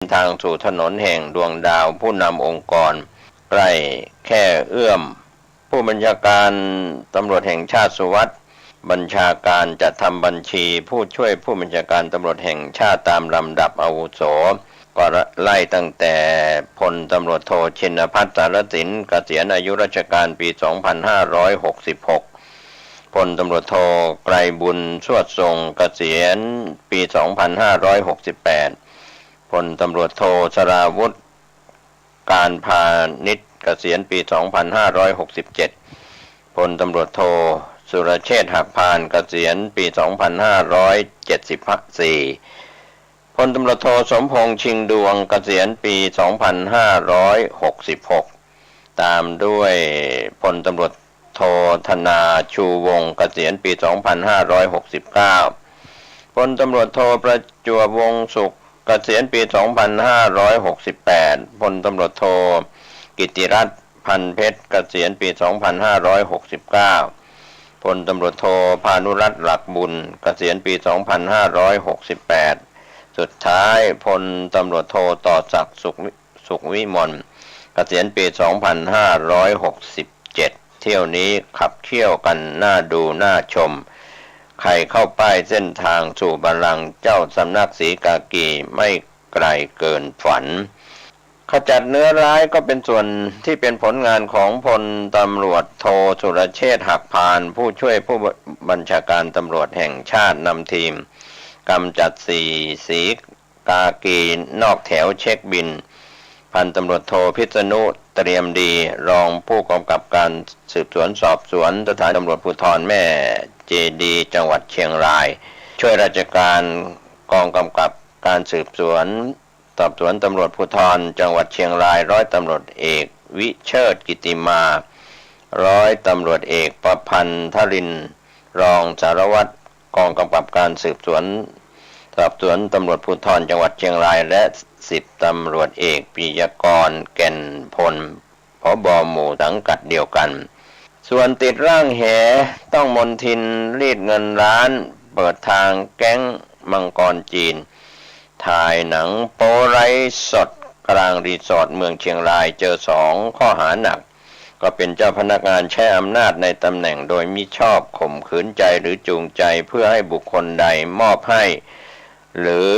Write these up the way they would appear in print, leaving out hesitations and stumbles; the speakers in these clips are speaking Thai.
ทางสู่ถนนแห่งดวงดาวผู้นำองค์กรใกล้แค่เอื้อมผู้บัญชาการตำรวจแห่งชาติสุวัสดิ์บัญชาการจัดทำบัญชีผู้ช่วยผู้บัญชาการตำรวจแห่งชาติตามลำดับอาวุโสก็ไล่ตั้งแต่พลตำรวจโทชินภัทร สารสินเกษียณอายุราชการปี 2566 พลตำรวจโทไกรบุญสวดทรงเกษียณปี 2568 พลตำรวจโทสราวุธการพาณิชเกษียณปี 2567 พลตำรวจโทสุรเชษฐ์หักพานเกษียณปี 2574 พลตำรวจโทสมพงษ์ชิงดวงเกษียณปี 2566 ตามด้วยพลตำรวจโทธนาชูวงศ์เกษียณปี 2569 พลตำรวจโทประจวบวงศ์สุขเกษียณปี 2568 พลตำรวจโทกิติรัตน์พันเพชรเกษียณปี 2569 พลตำรวจโทพานุรัตน์หลักบุญเกษียณปี 2568 สุดท้ายพลตำรวจโทต่อศักดิ์สุขวิมลเกษียณปี 2567 เที่ยวนี้ขับเคี่ยวกันน่าดูน่าชมใครเข้าป้ายเส้นทางสู่บัลลังก์เจ้าสำนักศรีกากีไม่ไกลเกินฝันขจัดเนื้อร้ายก็เป็นส่วนที่เป็นผลงานของพลตำรวจโทสุรเชษฐ์หักพานผู้ช่วยผู้บัญชาการตำรวจแห่งชาตินำทีมกำจัดศรีกากีนอกแถวเช็คบินพันตำรวจโทพิษณุเตรียมดีรองผู้กำกับการสืบสวนสอบสวนสถานีตำรวจภูธรแม่เจดีจังหวัดเชียงรายช่วยราชการกองกำกับการสืบสวนสอบสวนตำรวจภูธรจังหวัดเชียงรายร้อยตำรวจเอกวิเชิดกิติมาร้อยตำรวจเอกประพันธ์ทรินรองสารวัตรกองกำกับการสืบสวนสอบสวนตำรวจภูธรจังหวัดเชียงรายและ10ตำรวจเอกปิยกรแก่นพลผบ.หมู่สังกัดเดียวกันส่วนติดร่างแหต้องมนทินรีดเงินล้านเปิดทางแก๊งมังกรจีนถ่ายหนังโป๊ไร้สดกลางรีสอร์ทเมืองเชียงรายเจอ2ข้อหาหนักก็เป็นเจ้าพนักงานใช้อำนาจในตำแหน่งโดยมิชอบข่มขืนใจหรือจูงใจเพื่อให้บุคคลใดมอบให้หรือ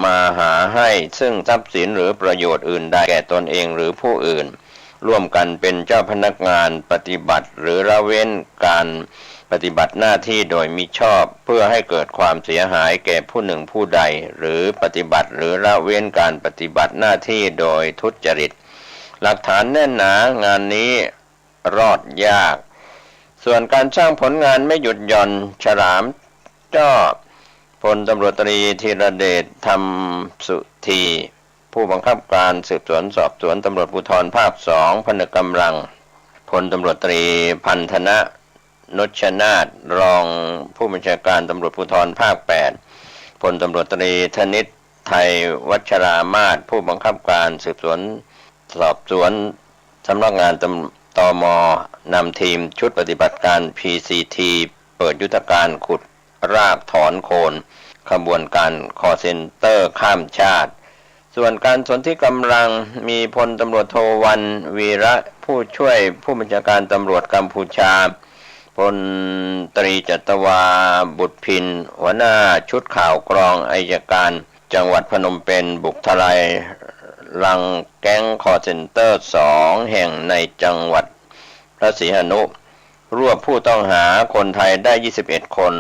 มาหาให้ซึ่งทรัพย์สินหรือประโยชน์อื่นใดแก่ตนเองหรือผู้อื่นร่วมกันเป็นเจ้าพนักงานปฏิบัติหรือละเว้นการปฏิบัติหน้าที่โดยมิชอบเพื่อให้เกิดความเสียหายแก่ผู้หนึ่งผู้ใดหรือปฏิบัติหรือละเว้นการปฏิบัติหน้าที่โดยทุจริตหลักฐานแน่นหนางานนี้รอดยากส่วนการสร้างผลงานไม่หยุดหย่อนฉลามจ้อพลตำรวจตรีธีรเดชธรรมสุธีผู้บังคับการสืบสวนสอบสวนตำรวจภูธรภาค2พนึกกำลังพลตำรวจตรีพันธนะนุชนาถรองผู้บัญชาการตำรวจภูธรภาค8พลตำรวจตรีธนิตไทยวัชรามาศผู้บังคับการสืบสวนสอบสวนสำนักงานตม.นำทีมชุดปฏิบัติการ PCT เปิดยุทธการขุดรากถอนโคนขบวนการคอร์เซ็นเตอร์ข้ามชาติส่วนการสนธิกำลังมีพลตำรวจโทวันวีระผู้ช่วยผู้บัญชาการตำรวจกัมพูชาพลตรีจัตวาบุตรพินหัวหน้าชุดข่าวกรองอัยการจังหวัดพนมเปญบุกทลายลังแก๊งคอร์เซ็นเตอร์2แห่งในจังหวัดพระศรีหนุรวบผู้ต้องหาคนไทยได้21คน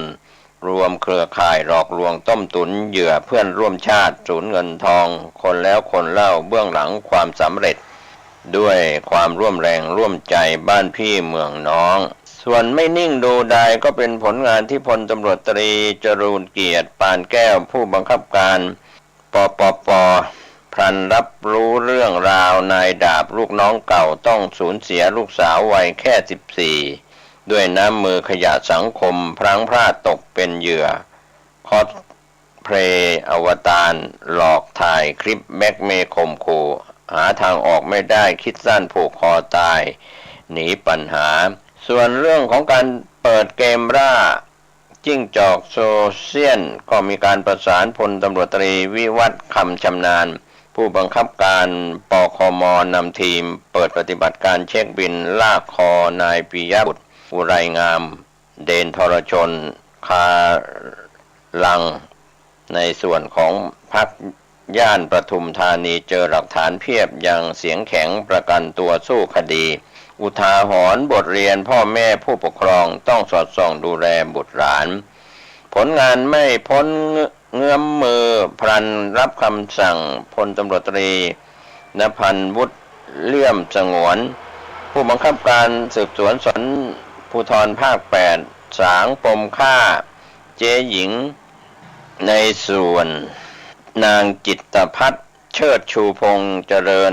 รวมเครือข่ายหลอกลวงต้มตุ๋นเหยื่อเพื่อนร่วมชาติสูญเงินทองคนแล้วคนเล่าเบื้องหลังความสำเร็จด้วยความร่วมแรงร่วมใจบ้านพี่เมืองน้องส่วนไม่นิ่งดูดายก็เป็นผลงานที่พลตำรวจตรีจรูญเกียรติปานแก้วผู้บังคับการปปป.พลันรับรู้เรื่องราวนายดาบลูกน้องเก่าต้องสูญเสียลูกสาววัยแค่14ด้วยน้ำมือขยะสังคมพลั้งพลาดตกเป็นเหยื่อคอสเพลย์อวตารหลอกถ่ายคลิปแบ็กเมย์ข่มขู่หาทางออกไม่ได้คิดสั้นผูกคอตายหนีปัญหาส่วนเรื่องของการเปิดเกมร่าจิ้งจอกโซเชียลก็มีการประสานพลตำรวจตรีวิวัฒน์คำชำนาญ ผู้บังคับการปคม.นำทีมเปิดปฏิบัติการเช็คบินลากคอนายปิยบุตรอุไรงามเดนทรชนคาลังในส่วนของพรรคย่านปทุมธานีเจอหลักฐานเพียบยังเสียงแข็งประกันตัวสู้คดีอุทาหรณ์บทเรียนพ่อแม่ผู้ปกครองต้องสอดส่องดูแลบุตรหลานผลงานไม่พ้นเงื้อมมือพลันรับคำสั่งพลตำรวจตรีณพันธ์วุฒิเลื่อมสงวนผู้บังคับการสืบสวนสนภูธรภาค 8สางปมฆ่าเจ๊หญิงในส่วนนางจิตภัทรเชิดชูพงษ์เจริญ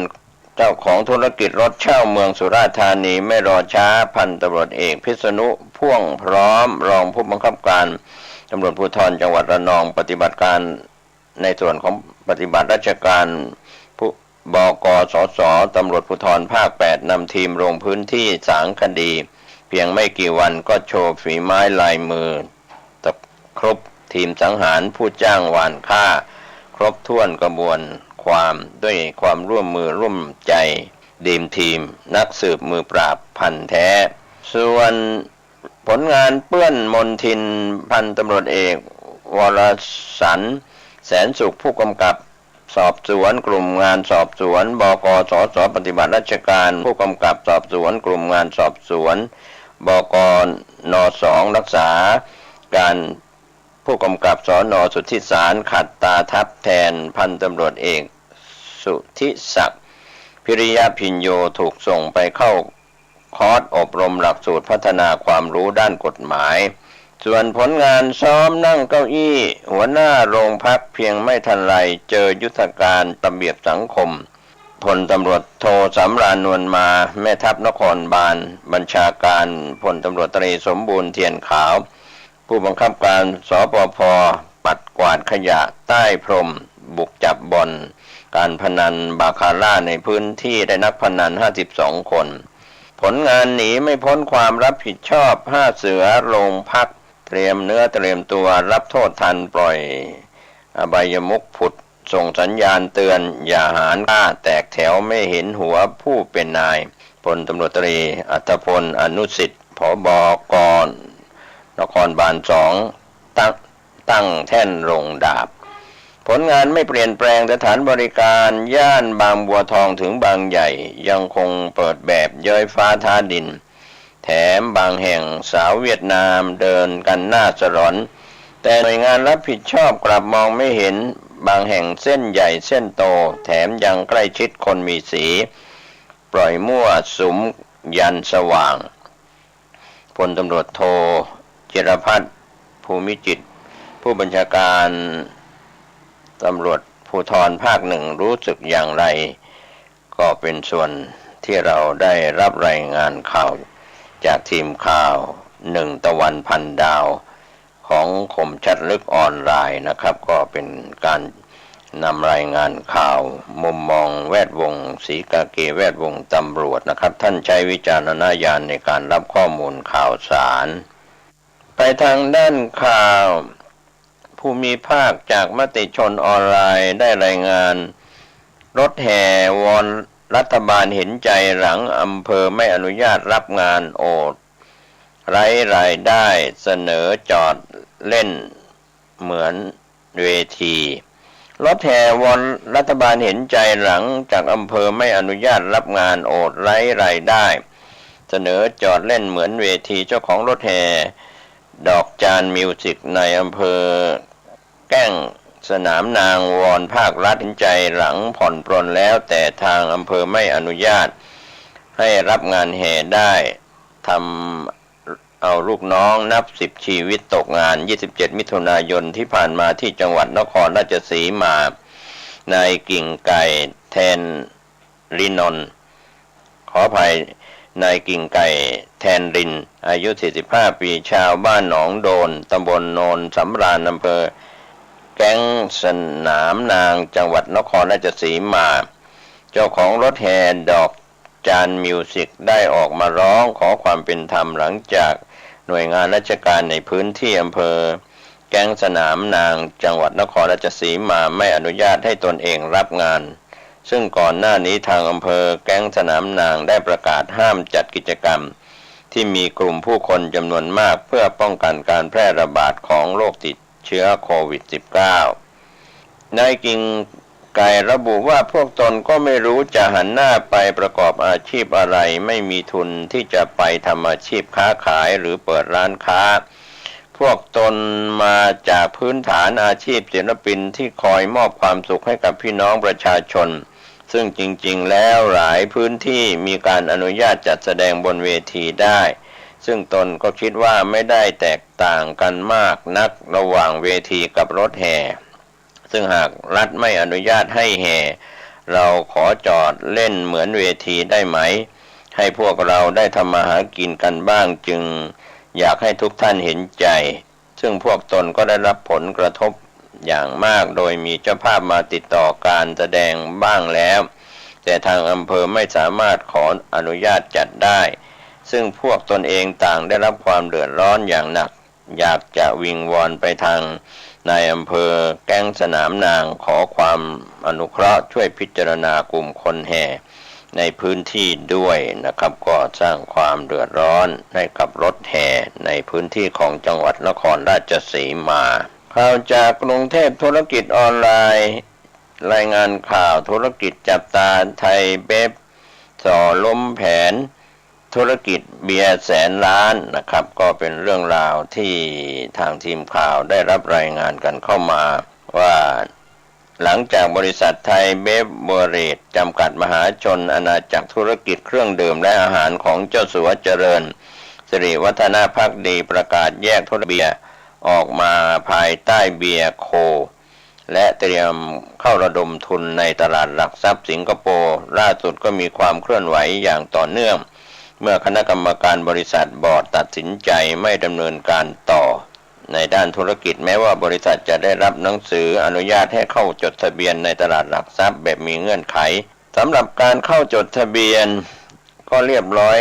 เจ้าของธุรกิจรถเช่าเมืองสุราษฎร์ธานีไม่รอช้าพันตำรวจเอกพิษณุพ่วงพร้อมรองผู้บังคับการตำรวจภูธรจังหวัดระนองปฏิบัติการในส่วนของปฏิบัติราชการผู้บก.สส.ตำรวจภูธรภาค 8นำทีมลงพื้นที่สางคดีเพียงไม่กี่วันก็โชว์ฝีไม้ลายมือตะครบทีมสังหารผู้จ้างหวานฆ่าครบถ้วนกระบวนความด้วยความร่วมมือร่วมใจดีมทีมนักสืบมือปราบพันแท้ส่วนผลงานเปื้อนมนทินพันตำรวจเอกวรสันต์แสนสุขผู้กำกับสอบสวนกลุ่มงานสอบสวนบก.สส.ปฏิบัติราชการผู้กำกับสอบสวนกลุ่มงานสอบสวนบก.น.2รักษาการผู้กำกับสน.สุทธิสารขัดตาทับแทนพันตำรวจเอกสุทธิศักดิ์พิริยพิญโยถูกส่งไปเข้าคอร์สอบรมหลักสูตรพัฒนาความรู้ด้านกฎหมายส่วนผลงานซ้อมนั่งเก้าอี้หัวหน้าโรงพักเพียงไม่ทันไรเจอยุทธการระเบียบสังคมพลตำรวจโทสำราญนวลมาแม่ทัพนครบาลบัญชาการพลตำรวจตรีสมบูรณ์เทียนขาวผู้บังคับการสปภ.ปัดกวาดขยะใต้พรมบุกจับบ่อนการพนันบาคาร่าในพื้นที่ได้นักพนัน52คนผลงานหนีไม่พ้นความรับผิดชอบ5เสือโรงพักเตรียมเนื้อเตรียมตัวรับโทษทันปล่อยอบายมุขผุดส่งสัญญาณเตือนอย่าหาฆ่าแตกแถวไม่เห็นหัวผู้เป็นนายพลตำรวจตรีอัธพลอนุสิทธิ์ผบ.ก.นครบาล2ตั้งแท่นลงดาบผลงานไม่เปลี่ยนแปลงสถานบริการย่านบางบัวทองถึงบางใหญ่ยังคงเปิดแบบย้อยฟ้าท้าดินแถมบางแห่งสาวเวียดนามเดินกันหน้าสลอนแต่หน่วยงานรับผิดชอบกลับมองไม่เห็นบางแห่งเส้นใหญ่เส้นโตแถมยังใกล้ชิดคนมีสีปล่อยมั่วสุมยันสว่างพลตำรวจโทจิรพัฒน์ภูมิจิตผู้บัญชาการตำรวจภูธรภาค 1รู้สึกอย่างไรก็เป็นส่วนที่เราได้รับรายงานข่าวจากทีมข่าว1ตะวันพันดาวของคมชัดลึกออนไลน์นะครับก็เป็นการนำรายงานข่าวมุมมองแวดวงศรีกากีแวดวงตำรวจนะครับท่านใช้วิจารณญาณในการรับข้อมูลข่าวสารไปทางด้านข่าวภูมิภาคจากมติชนออนไลน์ได้รายงานรถแห่วอนรัฐบาลเห็นใจหลังอำเภอไม่อนุญาตรับงานโอดไร้รายได้เสนอจอดเล่นเหมือนเวทีรถแห่วอนรัฐบาลเห็นใจหลังจากอำเภอไม่อนุญาตรับงานโอดไร้รายได้เสนอจอดเล่นเหมือนเวทีเจ้าของรถแห่ดอกจานมิวสิกในอำเภอแก้งสนามนางวอนภาครัฐเห็นใจหลังผ่อนปรนแล้วแต่ทางอำเภอไม่อนุญาตให้รับงานแห่ได้ทำเอาลูกน้องนับ10ชีวิตตกงาน27มิถุนายนที่ผ่านมาที่จังหวัดนครราชสีมานายกิ่งไก่แทนรินนท์ขออภัยนายกิ่งไก่แทนรินอายุ45ปีชาวบ้านหนองโดนตำบลโนนสำราญอำเภอแก้งสนามนางจังหวัดนครราชสีมาเจ้าของรถแห่ดอกจานมิวสิกได้ออกมาร้องขอความเป็นธรรมหลังจากหน่วยงานราชการในพื้นที่อำเภอแก้งสนามนางจังหวัดนครราชสีมาไม่อนุญาตให้ตนเองรับงาน ซึ่งก่อนหน้านี้ทางอำเภอแก๊งสนามนางได้ประกาศห้ามจัดกิจกรรมที่มีกลุ่มผู้คนจำนวนมากเพื่อป้องกันการแพร่ระบาดของโรคติดเชื้อโควิด -19 นายกิ่งไก่ระบุว่าพวกตนก็ไม่รู้จะหันหน้าไปประกอบอาชีพอะไรไม่มีทุนที่จะไปทำอาชีพค้าขายหรือเปิดร้านค้าพวกตนมาจากพื้นฐานอาชีพศิลปินที่คอยมอบความสุขให้กับพี่น้องประชาชนซึ่งจริงๆแล้วหลายพื้นที่มีการอนุญาตจัดแสดงบนเวทีได้ซึ่งตนก็คิดว่าไม่ได้แตกต่างกันมากนักระหว่างเวทีกับรถแห่ซึ่งหากรัฐไม่อนุญาตให้แห่เราขอจอดเล่นเหมือนเวทีได้ไหมให้พวกเราได้ทำมาหากินกันบ้างจึงอยากให้ทุกท่านเห็นใจซึ่งพวกตนก็ได้รับผลกระทบอย่างมากโดยมีเจ้าภาพมาติดต่อการแสดงบ้างแล้วแต่ทางอำเภอไม่สามารถขออนุญาตจัดได้ซึ่งพวกตนเองต่างได้รับความเดือดร้อนอย่างหนักอยากจะวิงวอนไปทางนายอำเภอแก๊งสนามนางขอความอนุเคราะห์ช่วยพิจารณากลุ่มคนแห่ในพื้นที่ด้วยนะครับก็สร้างความเดือดร้อนให้กับรถแห่ในพื้นที่ของจังหวัดนครราชสีมาข่าวจากกรุงเทพธุรกิจออนไลน์รายงานข่าวธุรกิจจับตาไทยเบฟส่อล้มแผนธุรกิจเบียร์แสนล้านนะครับก็เป็นเรื่องราวที่ทางทีมข่าวได้รับรายงานกันเข้ามาว่าหลังจากบริษัทไทยเบฟเวอเรจจำกัดมหาชนอาณาจักรธุรกิจเครื่องดื่มและอาหารของเจ้าสัวเจริญสิริวัฒนภักดีประกาศแยกธุรกิจเบียร์ออกมาภายใต้เบียร์โคและเตรียมเข้าระดมทุนในตลาดหลักทรัพย์สิงคโปร์ล่าสุดก็มีความเคลื่อนไหวอย่างต่อเนื่องเมื่อคณะกรรมการบริษัทบอร์ดตัดสินใจไม่ดำเนินการต่อในด้านธุรกิจแม้ว่าบริษัทจะได้รับหนังสืออนุญาตให้เข้าจดทะเบียนในตลาดหลักทรัพย์แบบมีเงื่อนไขสำหรับการเข้าจดทะเบียนก็เรียบร้อย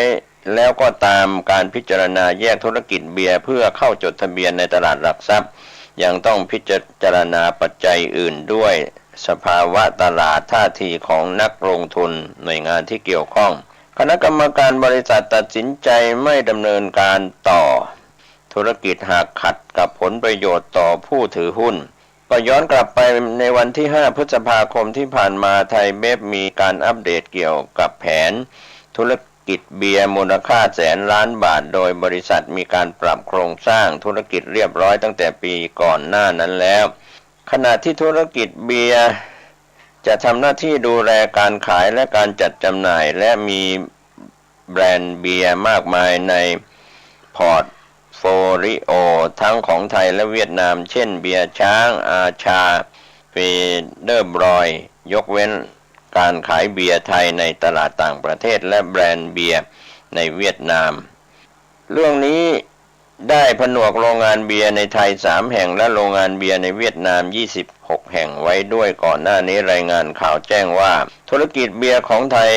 แล้วก็ตามการพิจารณาแยกธุรกิจเบียร์เพื่อเข้าจดทะเบียนในตลาดหลักทรัพย์ยังต้องพิจารณาปัจจัยอื่นด้วยสภาวะตลาดท่าทีของนักลงทุนหน่วยงานที่เกี่ยวข้องคณะกรรมการบริษัทตัดสินใจไม่ดำเนินการต่อธุรกิจหากขัดกับผลประโยชน์ต่อผู้ถือหุ้นก็ย้อนกลับไปในวันที่5 พฤษภาคมที่ผ่านมาไทยเบฟมีการอัปเดตเกี่ยวกับแผนธุรกิจเบียร์มูลค่าแสนล้านบาทโดยบริษัทมีการปรับโครงสร้างธุรกิจเรียบร้อยตั้งแต่ปีก่อนหน้านั้นแล้วขณะที่ธุรกิจเบียร์จะทำหน้าที่ดูแลการขายและการจัดจำหน่ายและมีแบรนด์เบียร์มากมายในพอร์ตโฟลิโอทั้งของไทยและเวียดนามเช่นเบียร์ช้างอาชาเฟเดอร์บรอยยกเว้นการขายเบียร์ไทยในตลาดต่างประเทศและแบรนด์เบียร์ในเวียดนามเรื่องนี้ได้ผนวกโรงงานเบียร์ในไทย3แห่งและโรงงานเบียร์ในเวียดนาม26แห่งไว้ด้วยก่อนหน้านี้รายงานข่าวแจ้งว่าธุรกิจเบียร์ของไทย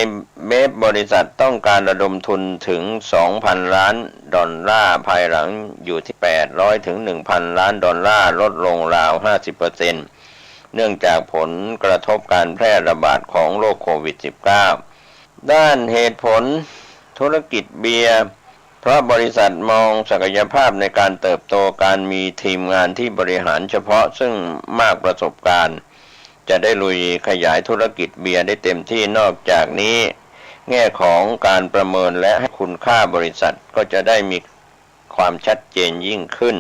เบฟบริษัทต้องการระดมทุนถึง 2,000 ล้านดอลลาร์ภายหลังอยู่ที่800ถึง 1,000 ล้านดอลลาร์ลดลงราว 50% เนื่องจากผลกระทบการแพร่ระบาดของโรคโควิด -19 ด้านเหตุผลธุรกิจเบียร์เพราะบริษัทมองศักยภาพในการเติบโตการมีทีมงานที่บริหารเฉพาะซึ่งมากประสบการณ์จะได้ลุยขยายธุรกิจเบียร์ได้เต็มที่นอกจากนี้แง่ของการประเมินและให้คุณค่าบริษัทก็จะได้มีความชัดเจนยิ่งขึ้น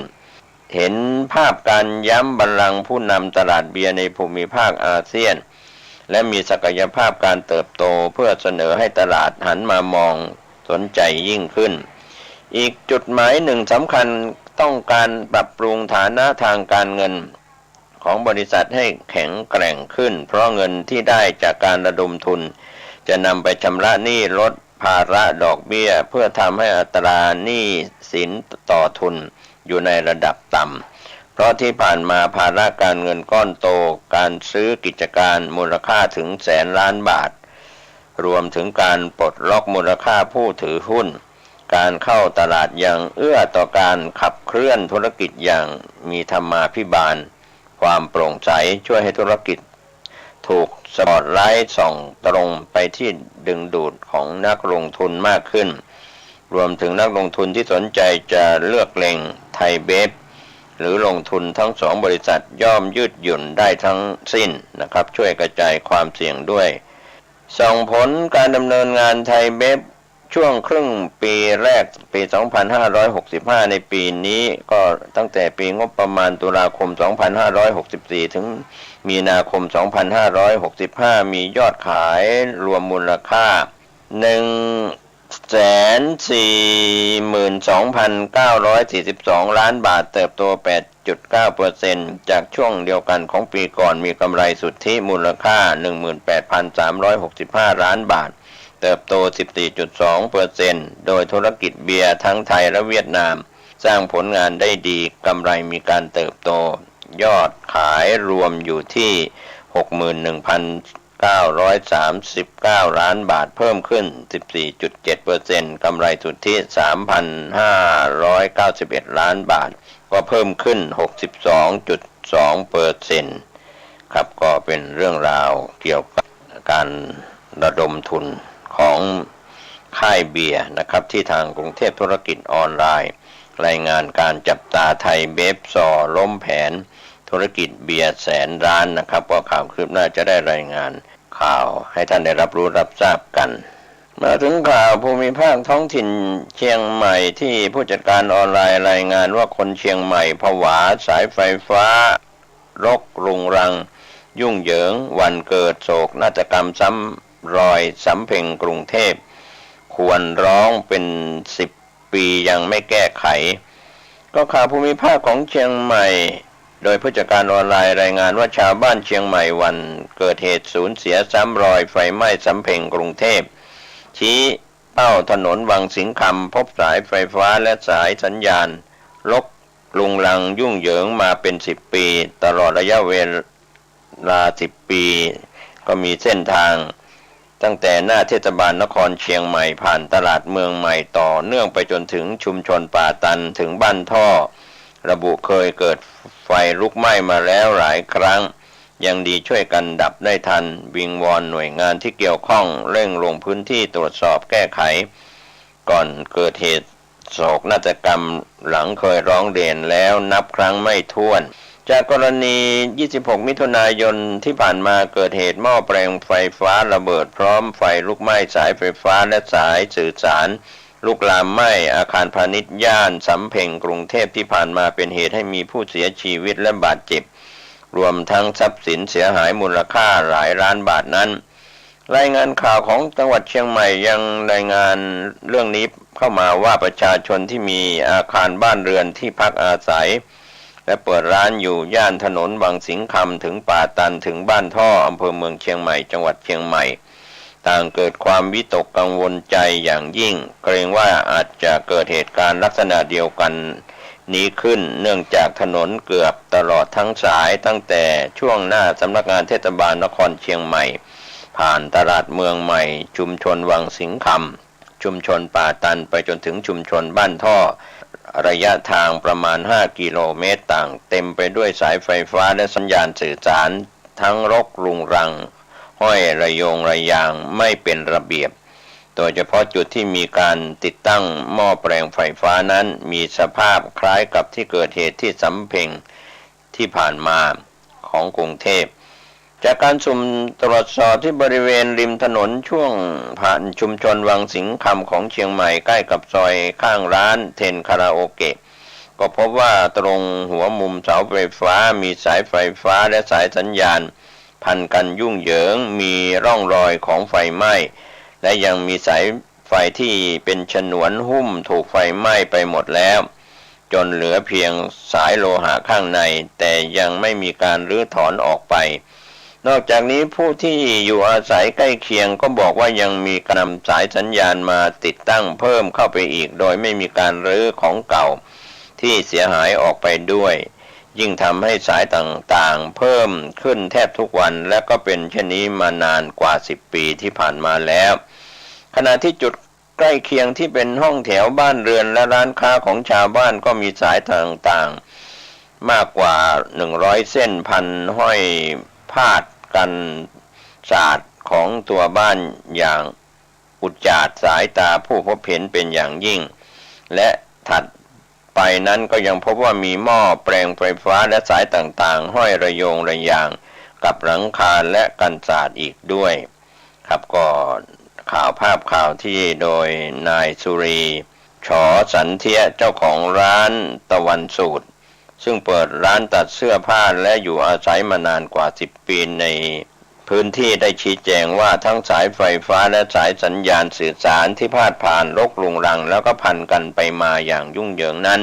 เห็นภาพการย้ำบัลลังก์ผู้นำตลาดเบียร์ในภูมิภาคอาเซียนและมีศักยภาพการเติบโตเพื่อเสนอให้ตลาดหันมามองสนใจยิ่งขึ้นอีกจุดหมายหนึ่งสำคัญต้องการปรับปรุงฐานะทางการเงินของบริษัทให้แข็งแกร่งขึ้นเพราะเงินที่ได้จากการระดมทุนจะนำไปชำระหนี้ลดภาระดอกเบี้ยเพื่อทำให้อัตราหนี้สินต่อทุนอยู่ในระดับต่ำเพราะที่ผ่านมาภาระการเงินก้อนโตการซื้อกิจการมูลค่าถึงแสนล้านบาทรวมถึงการปลดล็อกมูลค่าผู้ถือหุ้นการเข้าตลาดยังเอื้อต่อการขับเคลื่อนธุรกิจอย่างมีธรรมาภิบาลความโปร่งใสช่วยให้ธุรกิจโท ถูกสปอตไลท์ส่องตรงไปที่ดึงดูดของนักลงทุนมากขึ้นรวมถึงนักลงทุนที่สนใจจะเลือกเล็งไทยเบฟหรือลงทุนทั้ง2บริษัทย่อมยืดหยุ่นได้ทั้งสิ้นนะครับช่วยกระจายความเสี่ยงด้วยส่งผลการดำเนินงานไทยเบฟช่วงครึ่งปีแรกปี 2565 ในปีนี้ก็ตั้งแต่ปีงบประมาณตุลาคม 2564 ถึงมีนาคม 2565 มียอดขายรวมมูลค่า 142,942 ล้านบาทเติบโต 8.9% จากช่วงเดียวกันของปีก่อนมีกำไรสุทธิมูลค่า 18,365 ล้านบาทเติบโต 14.2% โดยธุรกิจเบียร์ทั้งไทยและเวียดนามสร้างผลงานได้ดีกำไรมีการเติบโตยอดขายรวมอยู่ที่ 61,939 ล้านบาทเพิ่มขึ้น 14.7% กำไรสุทธิ 3,591 ล้านบาทก็เพิ่มขึ้น 62.2% ครับก็เป็นเรื่องราวเกี่ยวกับการระดมทุนของค่ายเบียร์นะครับที่ทางกรุงเทพธุรกิจออนไลน์รายงานการจับตาไทยเบฟซอล้มแผนธุรกิจเบียร์แสนล้านนะครับก็ข่าวคืบหน้าจะได้รายงานข่าวให้ท่านได้รับรู้รับทราบกันมาถึงข่าวภูมิภาคท้องถิ่นเชียงใหม่ที่ผู้จัดการออนไลน์รายงานว่าคนเชียงใหม่ผวาสายไฟฟ้ารกรุงรังยุ่งเหยิงวันเกิดโศกนาฏกรรมซ้ำรอยสำเพ็งกรุงเทพควรร้องเป็น10 ปียังไม่แก้ไขก็ข่าวภูมิภาคของเชียงใหม่โดยผู้จัดการออนไลน์รายงานว่าชาวบ้านเชียงใหม่วันเกิดเหตุสูญเสียซ้ำรอยไฟไหม้สำเพ็งกรุงเทพชี้เป้าถนนวังสิงห์คำพบสายไฟฟ้าและสายสัญญาณรกรุงรังยุ่งเหยิงมาเป็น10 ปีตลอดระยะเวลา10 ปีก็มีเส้นทางตั้งแต่หน้าเทศบาลนครเชียงใหม่ผ่านตลาดเมืองใหม่ต่อเนื่องไปจนถึงชุมชนป่าตันถึงบ้านท่อระบุเคยเกิดไฟลุกไหม้มาแล้วหลายครั้งยังดีช่วยกันดับได้ทันวิงวอนหน่วยงานที่เกี่ยวข้องเร่งลงพื้นที่ตรวจสอบแก้ไขก่อนเกิดเหตุโศกนาฏกรรมหลังเคยร้องเรียนแล้วนับครั้งไม่ถ้วนจากกรณี 26 มิถุนายนที่ผ่านมาเกิดเหตุหม้อแปลงไฟฟ้าระเบิดพร้อมไฟลุกไหม้สายไฟฟ้าและสายสื่อสารลุกลามไหม้อาคารพาณิชย์ย่านสำเพ็งกรุงเทพที่ผ่านมาเป็นเหตุให้มีผู้เสียชีวิตและบาดเจ็บรวมทั้งทรัพย์สินเสียหายมูลค่าหลายล้านบาทนั้นรายงานข่าวของจังหวัดเชียงใหม่ยังรายงานเรื่องนี้เข้ามาว่าประชาชนที่มีอาคารบ้านเรือนที่พักอาศัยและเปิดร้านอยู่ย่านถนนวังสิงห์คำถึงป่าตันถึงบ้านท่ออำเภอเมืองเชียงใหม่จังหวัดเชียงใหม่ต่างเกิดความวิตกกังวลใจอย่างยิ่งเกรงว่าอาจจะเกิดเหตุการณ์ลักษณะเดียวกันนี้ขึ้นเนื่องจากถนนเกือบตลอดทั้งสายตั้งแต่ช่วงหน้าสำนักงานเทศบาลนครเชียงใหม่ผ่านตลาดเมืองใหม่ชุมชนวังสิงห์คำชุมชนป่าตันไปจนถึงชุมชนบ้านท่อระยะทางประมาณ5 กิโลเมตรต่างเต็มไปด้วยสายไฟฟ้าและสัญญาณสื่อสารทั้งรกรุงรังห้อยระโยงระยางไม่เป็นระเบียบโดยเฉพาะจุดที่มีการติดตั้งหม้อแปลงไฟฟ้านั้นมีสภาพคล้ายกับที่เกิดเหตุที่สำเพ็งที่ผ่านมาของกรุงเทพจากการสุ่มตรวจสอบที่บริเวณริมถนนช่วงผ่านชุมชนวังสิงห์คำของเชียงใหม่ใกล้กับซอยข้างร้านเทนคาราโอเกะก็พบว่าตรงหัวมุมเสาไฟฟ้ามีสายไฟฟ้าและสายสัญญาณพันกันยุ่งเหยิงมีร่องรอยของไฟไหม้และยังมีสายไฟที่เป็นฉนวนหุ้มถูกไฟไหม้ไปหมดแล้วจนเหลือเพียงสายโลหะข้างในแต่ยังไม่มีการรื้อถอนออกไปนอกจากนี้ผู้ที่อยู่อาศัยใกล้เคียงก็บอกว่ายังมีการนำสายสัญญาณมาติดตั้งเพิ่มเข้าไปอีกโดยไม่มีการรื้อของเก่าที่เสียหายออกไปด้วยยิ่งทำให้สายต่างๆเพิ่มขึ้นแทบทุกวันและก็เป็นเช่นนี้มานานกว่า10 ปีที่ผ่านมาแล้วขณะที่จุดใกล้เคียงที่เป็นห้องแถวบ้านเรือนและร้านค้าของชาวบ้านก็มีสายต่างๆมากกว่า100 เส้นพันห้อยพาดกัน ศาสตร์ของตัวบ้านอย่างอุจจาดสายตาผู้พบเห็นเป็นอย่างยิ่งและถัดไปนั้นก็ยังพบว่ามีหม้อแปลงไฟฟ้าและสายต่างๆห้อยระโยงระยางกับหลังคาและกันศาสตร์อีกด้วยครับก็ภาพข่าวที่โดยนายสุรีฉอสันเทียเจ้าของร้านตะวันสูตรซึ่งเปิดร้านตัดเสื้อผ้าและอยู่อาศัยมานานกว่า10 ปีในพื้นที่ได้ชี้แจงว่าทั้งสายไฟฟ้าและสายสัญญาณสื่อสารที่พาดผ่านรกรุงรังแล้วก็พันกันไปมาอย่างยุ่งเหยิงนั้น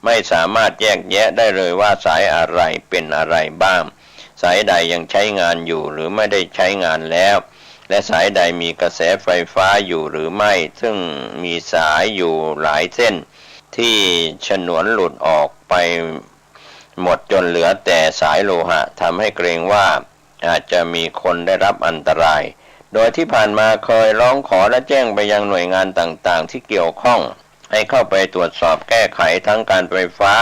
ไม่สามารถแยกแยะได้เลยว่าสายอะไรเป็นอะไรบ้างสายใดยังใช้งานอยู่หรือไม่ได้ใช้งานแล้วและสายใดมีกระแสไฟฟ้าอยู่หรือไม่ซึ่งมีสายอยู่หลายเส้นที่ฉนวนหลุดออกไปหมดจนเหลือแต่สายโลหะทำให้เกรงว่าอาจจะมีคนได้รับอันตรายโดยที่ผ่านมาเคยร้องขอและแจ้งไปยังหน่วยงานต่างๆที่เกี่ยวข้องให้เข้าไปตรวจสอบแก้ไขทั้งการไฟฟ้า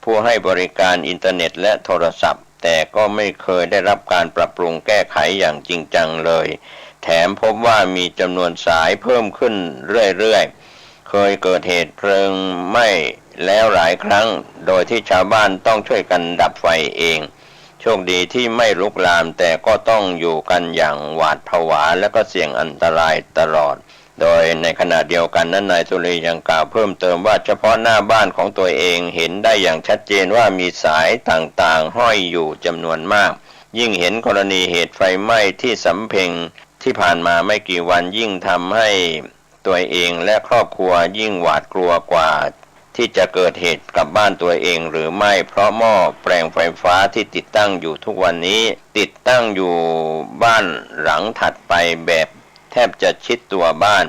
ผู้ให้บริการอินเทอร์เน็ตและโทรศัพท์แต่ก็ไม่เคยได้รับการปรับปรุงแก้ไขอย่างจริงจังเลยแถมพบว่ามีจำนวนสายเพิ่มขึ้นเรื่อยๆเคยเกิดเหตุเพลิงไหม้แล้วหลายครั้งโดยที่ชาวบ้านต้องช่วยกันดับไฟเองโชคดีที่ไม่ลุกลามแต่ก็ต้องอยู่กันอย่างหวาดผวาและก็เสี่ยงอันตรายตลอดโดยในขณะเดียวกันนั้นนายสุรียังกล่าวเพิ่มเติมว่าเฉพาะหน้าบ้านของตัวเองเห็นได้อย่างชัดเจนว่ามีสายต่างๆห้อยอยู่จำนวนมากยิ่งเห็นกรณีเหตุไฟไหม้ที่สำเพ็งที่ผ่านมาไม่กี่วันยิ่งทำให้ตัวเองและครอบครัวยิ่งหวาดกลัวกว่าที่จะเกิดเหตุกับบ้านตัวเองหรือไม่เพราะหม้อแปลงไฟฟ้าที่ติดตั้งอยู่ทุกวันนี้ติดตั้งอยู่บ้านหลังถัดไปแบบแทบจะชิดตัวบ้าน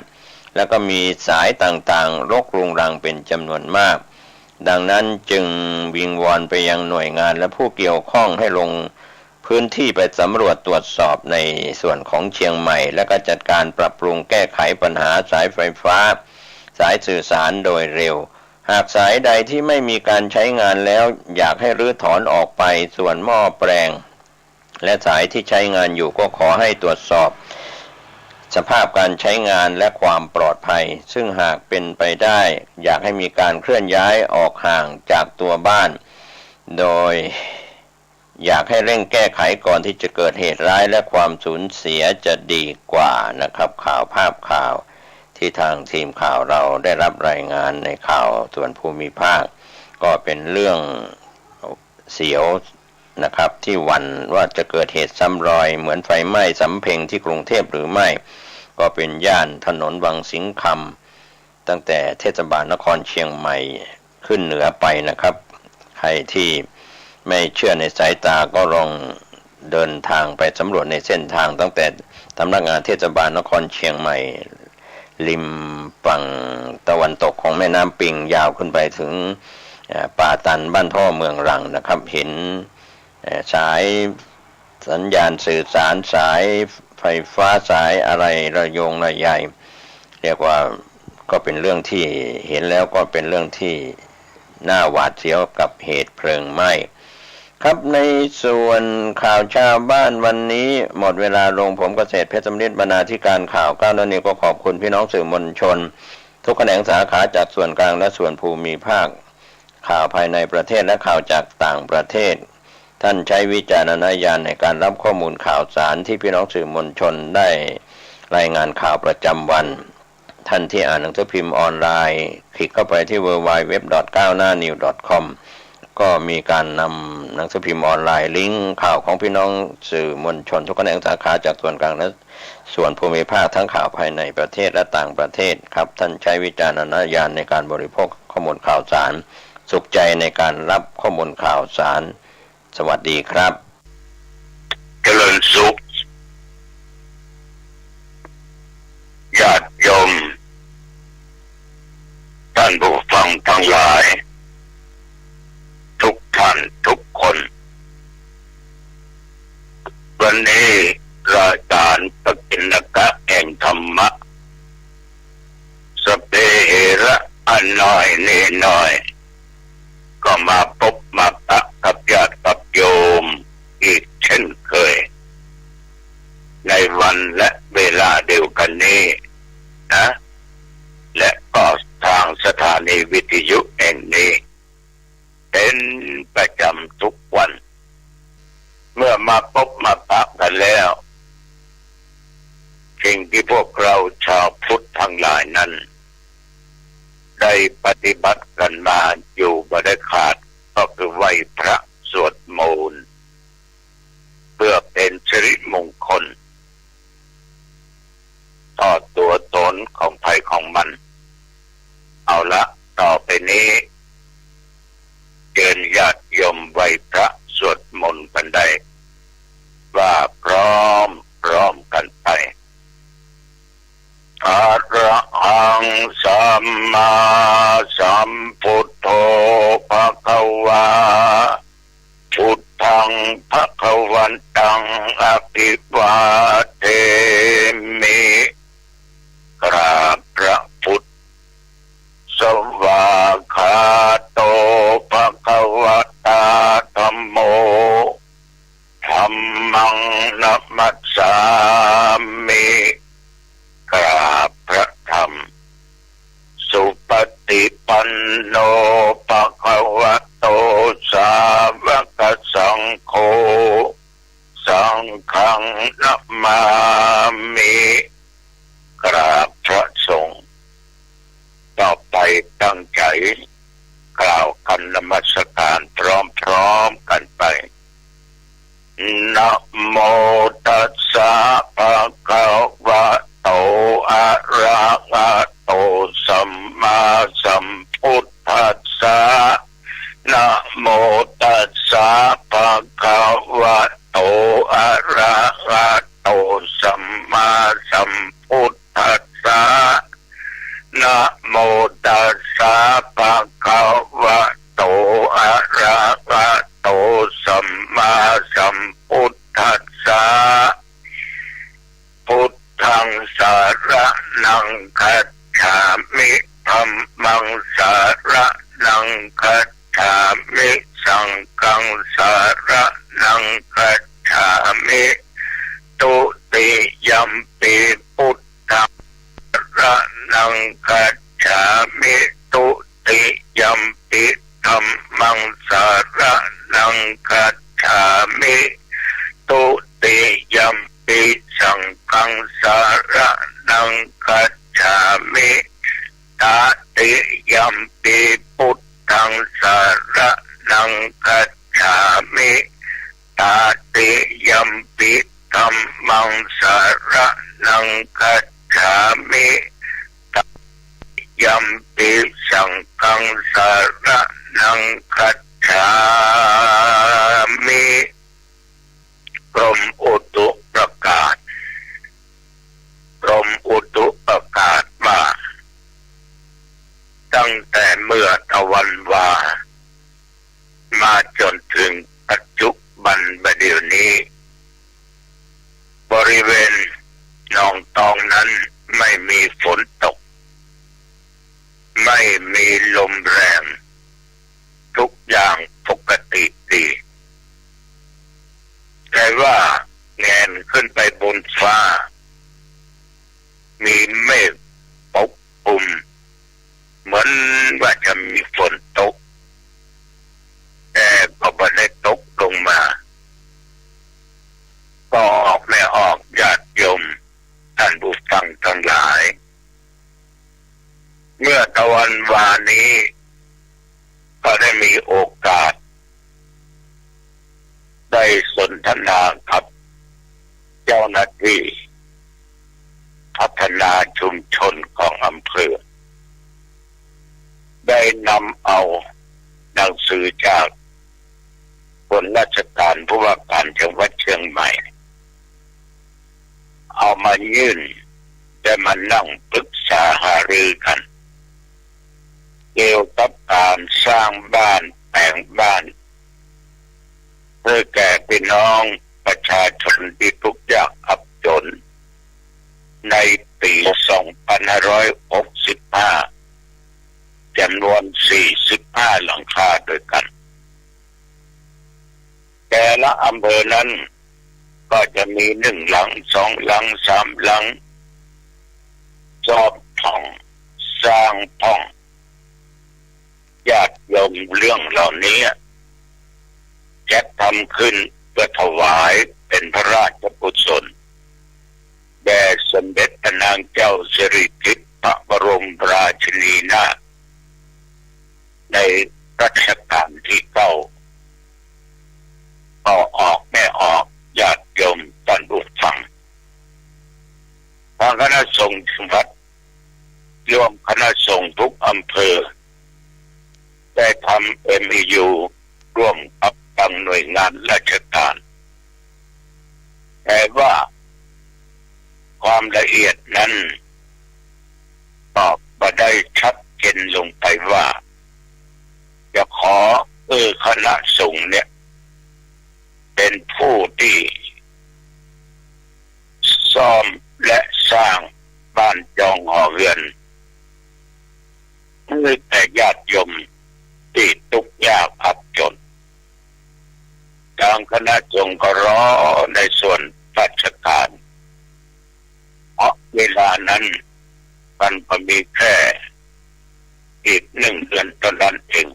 แล้วก็มีสายต่างๆรกรุงรังเป็นจำนวนมากดังนั้นจึงวิงวอนไปยังหน่วยงานและผู้เกี่ยวข้องให้ลงพื้นที่ไปสำรวจตรวจสอบในส่วนของเชียงใหม่และก็จัดการปรับปรุงแก้ไขปัญหาสายไฟฟ้าสายสื่อสารโดยเร็วหากสายใดที่ไม่มีการใช้งานแล้วอยากให้รื้อถอนออกไปส่วนหม้อแปลงและสายที่ใช้งานอยู่ก็ขอให้ตรวจสอบสภาพการใช้งานและความปลอดภัยซึ่งหากเป็นไปได้อยากให้มีการเคลื่อนย้ายออกห่างจากตัวบ้านโดยอยากให้เร่งแก้ไขก่อนที่จะเกิดเหตุร้ายและความสูญเสียจะดีกว่านะครับภาพข่าวที่ทางทีมข่าวเราได้รับรายงานในข่าวส่วนภูมิภาคก็เป็นเรื่องเสียวนะครับที่หวั่นว่าจะเกิดเหตุซ้ำรอยเหมือนไฟไหม้สำเพ็งที่กรุงเทพหรือไม่ก็เป็นย่านถนนวังสิงห์คำตั้งแต่เทศบาลนครเชียงใหม่ขึ้นเหนือไปนะครับใครที่ไม่เชื่อในสายตาก็ลองเดินทางไปสำรวจในเส้นทางตั้งแต่สำนักงานเทศบาลนครเชียงใหม่ริมฝั่งตะวันตกของแม่น้ำปิงยาวขึ้นไปถึงป่าตันบ้านท่อเมืองรังนะครับเห็นสายสัญญาณสื่อสารสายไฟฟ้าสายอะไรระโยงระยายเรียกว่าก็เป็นเรื่องที่เห็นแล้วก็เป็นเรื่องที่น่าหวาดเสียวกับเหตุเพลิงไหม้ครับในส่วนข่าวชาวบ้านวันนี้หมดเวลาลงผมเกษตรเพชรสำริดบรรณาธิการข่าวก้าวนี้ก็ขอบคุณพี่น้องสื่อมวลชนทุกแขนงสาขาจากส่วนกลางและส่วนภูมิภาคข่าวภายในประเทศและข่าวจากต่างประเทศท่านใช้วิจารณญาณในการรับข้อมูลข่าวสารที่พี่น้องสื่อมวลชนได้รายงานข่าวประจำวันท่านที่อ่านหนังสือพิมพ์ออนไลน์คลิกเข้าไปที่ www.9hnanews.com ก็มีการนำหนังสือพิมพ์ออนไลน์ลิงก์ข่าวของพี่น้องสื่อมวลชนทุกแขนงสาขาจากส่วนกลางและส่วนภูมิภาคทั้งข่าวภายในประเทศและต่างประเทศครับท่านใช้วิจารณญาณในการบริโภคข้อมูลข่าวสารสุขใจในการรับข้อมูลข่าวสารสวัสดีครับเจริญสุขญาติโยมท่านผู้ฟังทั้งหลายทุกท่านทุกคนวันนี้รายการปกิณกะแห่งธรรมะสเปเหระอันน้อยเนน้อยก็มาพบมาปะกับญาติกับโยมอีกเช่นเคย ลาเดียวกันนี้นะและก็ทางสถานีวิทยุแห่งนี้เป็นประจำทุกวันเมื่อมาพบมาปะกันแล้วสิ่งที่พวกเราชาวพุทธทั้งหลายนั้นได้ปฏิบัติกันมาอยู่บ่ได้ขาดก็คือไหว้พระสวดมนต์เพื่อเป็นสิริมงคลต่อตัวตนของภัยของมันเอาละต่อไปนี้เชิญญาติโยมไหว้พระสวดมนต์กันได้ว่าพร้อมกันไปอะระหังสัมมาสัมพุทโธภะคะวาพุทธังภะคะวันตังอภิวาเทมิกราบพระพุทธสวากขาโตภะคะวะตาธัมโมธัมมังนัมมัสสามิกราบพระธรรมสุปฏิปันโนภะคะวะโตสาวกสังโฆสังฆังนัมมามิกราบพระสงฆ์ต่อไปตั้งใจกล่าวคำนมัสการพร้อมกันไปนะโมตัสสะภะคะวะโตอะระหะโตสัมมาสัมพุทธัสสะนะโมตัสสะภะคะวะโตอะระหะโตสัมมาสัมพุทธัสสะนะโมตัสสะภะคะวะโตอะระหะโตสัมมาสัมพุทธัสสะพุทธังสารนังคัจฉามิธัมมังสารนังคัจฉามิสังฆังสารนังคัจฉามิตุติยัมปิพุทธังสารนังคัจฉามิตุติยัมปิธัมมังสารนังคัจฉามิตุติยัมปิสังฆังสารนังคัจฉามิตติยัมปิพุทธังสารนังคัจฉามิตติยัมปิธัมมังสารนังคัจฉามิยัมปิสังฆังสารนังคัจฉามิกรมอุตุประกาศว่าตั้งแต่เมื่อตะวันวามาจนถึงปัจจุบันบัดเดี๋ยวนี้บริเวณหนองตองนั้นไม่มีฝนตกไม่มีลมแรงทุกอย่างปกติดีแต่ว่าแงนขึ้นไปบนฟ้ามีเมฆปกคลุมเหมือนว่าจะมีฝนตกแต่ก็ไม่ได้ตกลงมาก็ออกไม่ออกญาติโยมท่านผู้ฟังทั้งหลายเมื่อตะวันวานี้ก็ได้มีโอกาสได้สนทนากับเจ้าหน้าที่พัฒนาชุมชนของอำเภอได้นำเอาหนังสือจากคนราชการผู้ว่าการจังหวัดเชียงใหม่เอามายื่นได้มานั่งปรึกษาหารือกันเกี่ยวกับการสร้างบ้านแปลงบ้านเพื่อแก่พี่น้องประชาชนที่ทุกข์ยากอับจนในปี 2565 จำนวน 45 หลังคาด้วยกันแต่ละอำเภอนั้น ก็จะมี1 หลัง 2 หลัง 3 หลังชอบท่องสร้างท่องญาติโยมเรื่องเหล่านี้จะทำขึ้นเพื่อถวายเป็นพระราชกุศลแด่สมเด็จพระนางเจ้าสิริกิติ์พระบรมราชินีนาถในรัชกาลที่9ก็ออกไม่ออกญาติโยมท่านผู้ฟังทางคณะสงฆ์จังหวัดรวมคณะสงฆ์ทุกอำเภอได้ทำ MOU ร่วมกับทางหน่วยงานราชการแต่ว่าความละเอียดนั้นตอบมาได้ชัดเจนลงไปว่าจะขอคณะสงฆ์เนี่ยเป็นผู้ที่ซ่อมและสร้างบ้านจองหอเรือนให้แก่ญาติโยมที่ทุกข์ยากอับจนทางคณะสงฆ์ก็รอในส่วนราชการเพราะเวลานั้นมันก็มีแค่อีก1 เดือนเท่านั้นเอง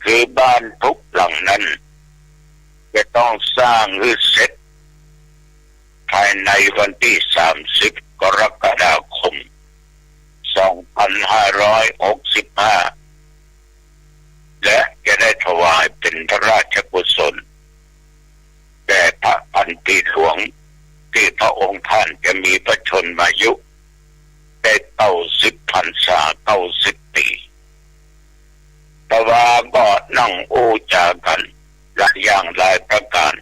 คือบ้านทุกหลังนั้นจะต้องสร้างหรือเสร็จภายในวันที่30 กรกฎาคม 2565และจะได้ถวายเป็นพระราชกุศลแด่พระพันปีหลวงที่พระองค์ท่านจะมีพระชนมายุได้90 พรรษา90 ปีแต่ว่าก็นั่งโอ้จากันหลายอย่างหลายประการ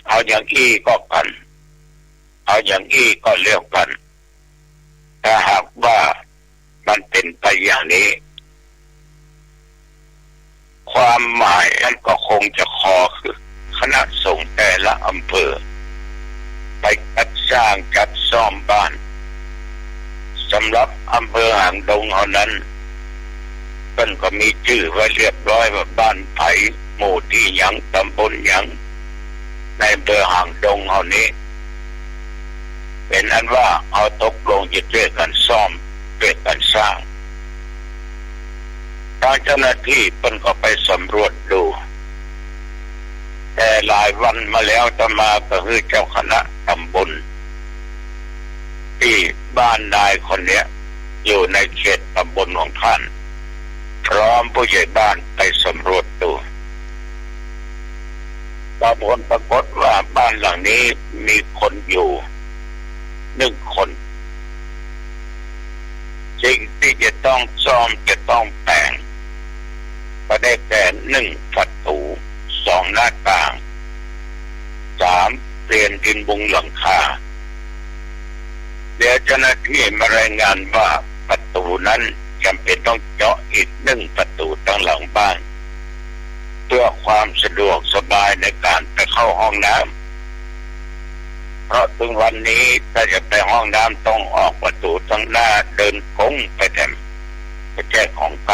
เอาอย่างอี้ก็กันเอาอย่างอี้ก็เลี้ยวกันถ้าหากว่ามันเป็นไปอย่างนี้ความหมายนั้นก็คงจะขอคือคณะสงฆ์แต่ละอำเภอไปจัดสร้างจัดซ่อมบ้านสำหรับอำเภอหางดงเท่านั้นเพิ่นก็มีชื่อไว้เรียบร้อยว่าบ้านไผ่หมู่ที่หยังตำบลหยังในอำเภอหางดงเท่านี้เป็นอันว่าเอาตกลงจะช่วยกันซ่อมช่วยกันสร้างทางเจ้าหน้าที่เพิ่นก็ไปสำรวจดูแต่หลายวันมาแล้วต่อมาก็คือเจ้าคณะตำบลที่บ้านนายคนเนี้ยอยู่ในเขตตำบลของท่านพร้อมผู้ใหญ่บ้านไปสำรวจดูปรากฏว่าบ้านหลังนี้มีคนอยู่1 คนสิ่งที่จะต้องซ่อมจะต้องแต่งก็ได้แต่1 ประตู 2 หน้าต่าง 3 เปลี่ยนดินบุงหลังคาเดี๋ยวเจ้าหน้าที่มารายงานว่าประตูนั้นจำเป็นต้องเจาะอีก1 ประตูทั้งหลังบ้านเพื่อความสะดวกสบายในการไปเข้าห้องน้ำเพราะถึงวันนี้ถ้าจะไปห้องน้ำต้องออกประตูทั้งหน้าเดินโค้งไปแถมไปแจ้ของไป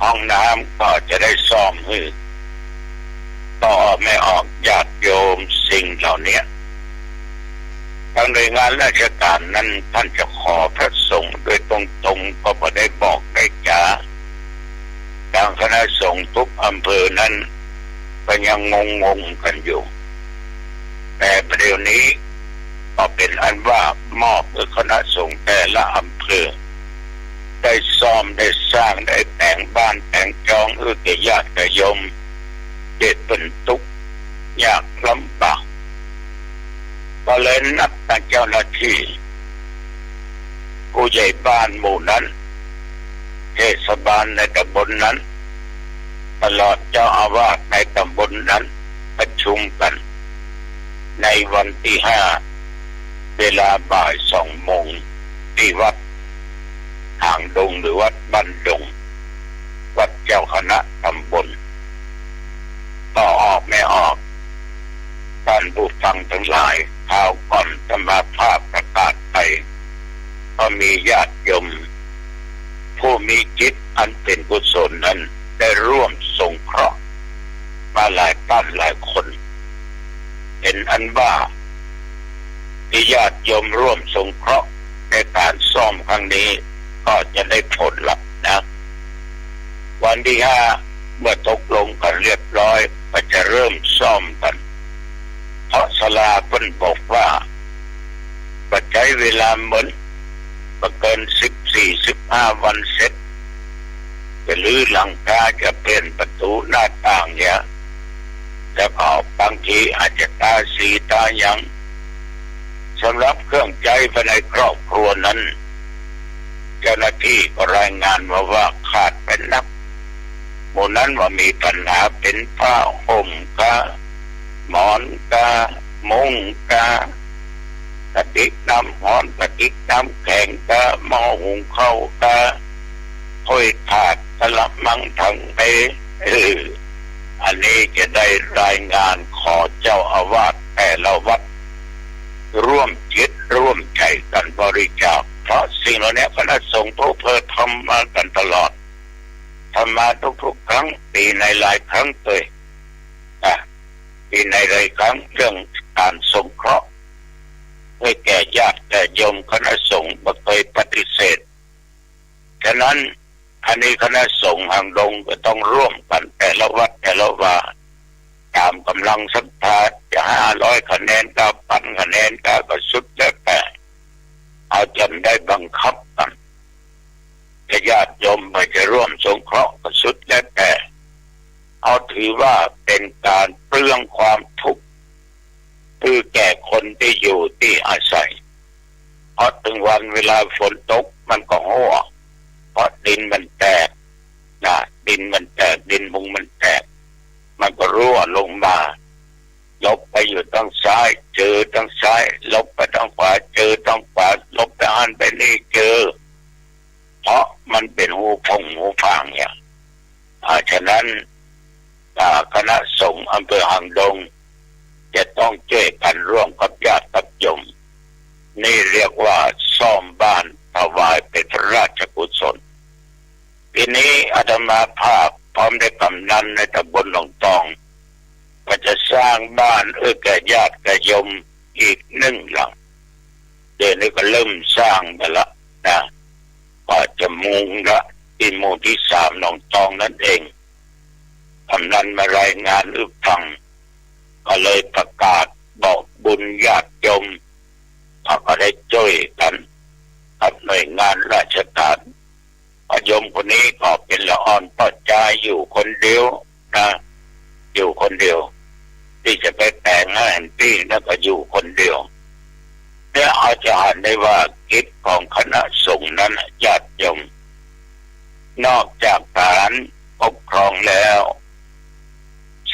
ห้องน้ำก็จะได้ซ่อมให้ต่อไม่ออกญาติโยมสิ่งเหล่านี้ทางหน่วยงานราชการนั้นท่านจะขอพระสงฆ์โดยตรงๆก็ไม่ได้บอกได้จ้าทางคณะสงฆ์ทุกอำเภอนั้นก็ยังงงกันอยู่แต่ประเดี๋ยวนี้ก็เป็นอันว่ามอบให้คณะสงฆ์แต่ละอำเภอได้ซ่อมได้สร้างได้แต่งบ้านแต่งจองแก่ญาติโยมเด็ดเป็นทุกข์ยากลำบากก็เลยนับตั้งเจ้าหน้าที่ผู้ใหญ่บ้านหมู่นั้นเทศบาลในตำบลนั้นตลอดเจ้าอาวาสในตำบลนั้นประชุมกันในวันที่5เวลาบ่าย 2 โมงที่วัดหางดงหรือวัดบ้านดงวัดเจ้าคณะตำบลต่อออกไม่ออกท่านผู้ฟังทั้งหลายข่าวก่อนธรรมภาพประกาศไปก็มีญาติโยมผู้มีจิตอันเป็นกุศลนั้นได้ร่วมสงเคราะห์มาหลายท่านหลาย ที่ญาติโยมร่วมสงเคราะห์ในการซ่อมครั้งนี้ก็จะได้ผลลัพธ์นะ วันที่5เมื่อตกลงกันเรียบร้อยก็จะเริ่มซ่อมกันเพราะศาลาเพิ่นบอกว่าก็ใช้เวลาเหมือนก็เกิน14-15 วันเสร็จจะรื้อหลังคาจะเปลี่ยนประตูหน้าต่างเนี่ยแล้วก็บางทีอาจจะตาสีตายังสำหรับเครื่องใจภายในครอบครัวนั้นเจ้าหน้าที่ก็รายงานมาว่าขาดเป็นนับหมู่นั้นว่ามีปัญหาเป็นผ้าห่มกาหมอนกามุ้งกากระติกน้ำร้อนกระติกน้ำแข็งกาหม้อหุงข้าวกาถ้วยถาดกระมังถังเตอันนี้จะได้รายงานขอเจ้าอาวาสแต่ละวัดร่วมจิตร่วมใจกันบริจาคเพราะสิ่งเหล่านี้คณะสงฆ์ทุกเพื่อทำมากันตลอดทำมาทุกๆครั้งปีในหลายครั้งเลยปีในหลายครั้งเรื่องการสงเคราะห์ให้แก่ญาติแก่โยมคณะสงฆ์ไม่เคยปฏิเสธฉะนั้นอันนี้คณะสงฆ์หางดงก็ต้องร่วมกันแต่ละวัดแต่ละวาตามกำลังศรัทธาจะ500 คะแนน9,000 คะแนนก็สุดแล้วแต่เอาจนได้บังคับกันจะญาติโยมไปจะร่วมสงเคราะห์ก็สุดแล้วแต่เอาถือว่าเป็นการเปลื้องความทุกข์คือแก่คนที่อยู่ที่อาศัยเพราะถึงวันเวลาฝนตกมันก็หัวเพราะดินมันแตกดินมันแตกดินมุงมันแตกมันก็รั่วลงมาลบไปอยู่ทางซ้ายเจอทางซ้ายลบไปทางขวาเจอทางขวาลบไปอันไปนี่เจอเพราะมันเป็นหูพงหูฟางเนี่ยฉะนั้นคณะสงฆ์อำเภอหางดงจะต้องช่วยกันร่วมกับญาติกับโยมนี่เรียกว่าซ่อมบ้านถวายเป็นพระราชกุศลทีนี้อาตมาภาพพร้อมได้กำนันในตำบลหนองตองก็จะสร้างบ้านแก่ญาติแก่โยมอีก1 หลังเดี๋ยวนี้ก็เริ่มสร้างไปละนะก็จะมุงละที่หมู่ที่3หนองตองนั่นเองกำนันมารายงานฟังก็เลยประกาศบอกบุญญาติโยมเขาก็ได้ช่วยกันกับหน่วยงานราชการโยมคนนี้ก็เป็นละอ่อนต่อใจอยู่คนเดียวนะอยู่คนเดียวที่จะไปแต่งงานที่นั่นก็อยู่คนเดียวเนี่ยอาจารย์ได้ว่ากิจของคณะสงฆ์นั้นญาติโยมนอกจากการปกครองแล้ว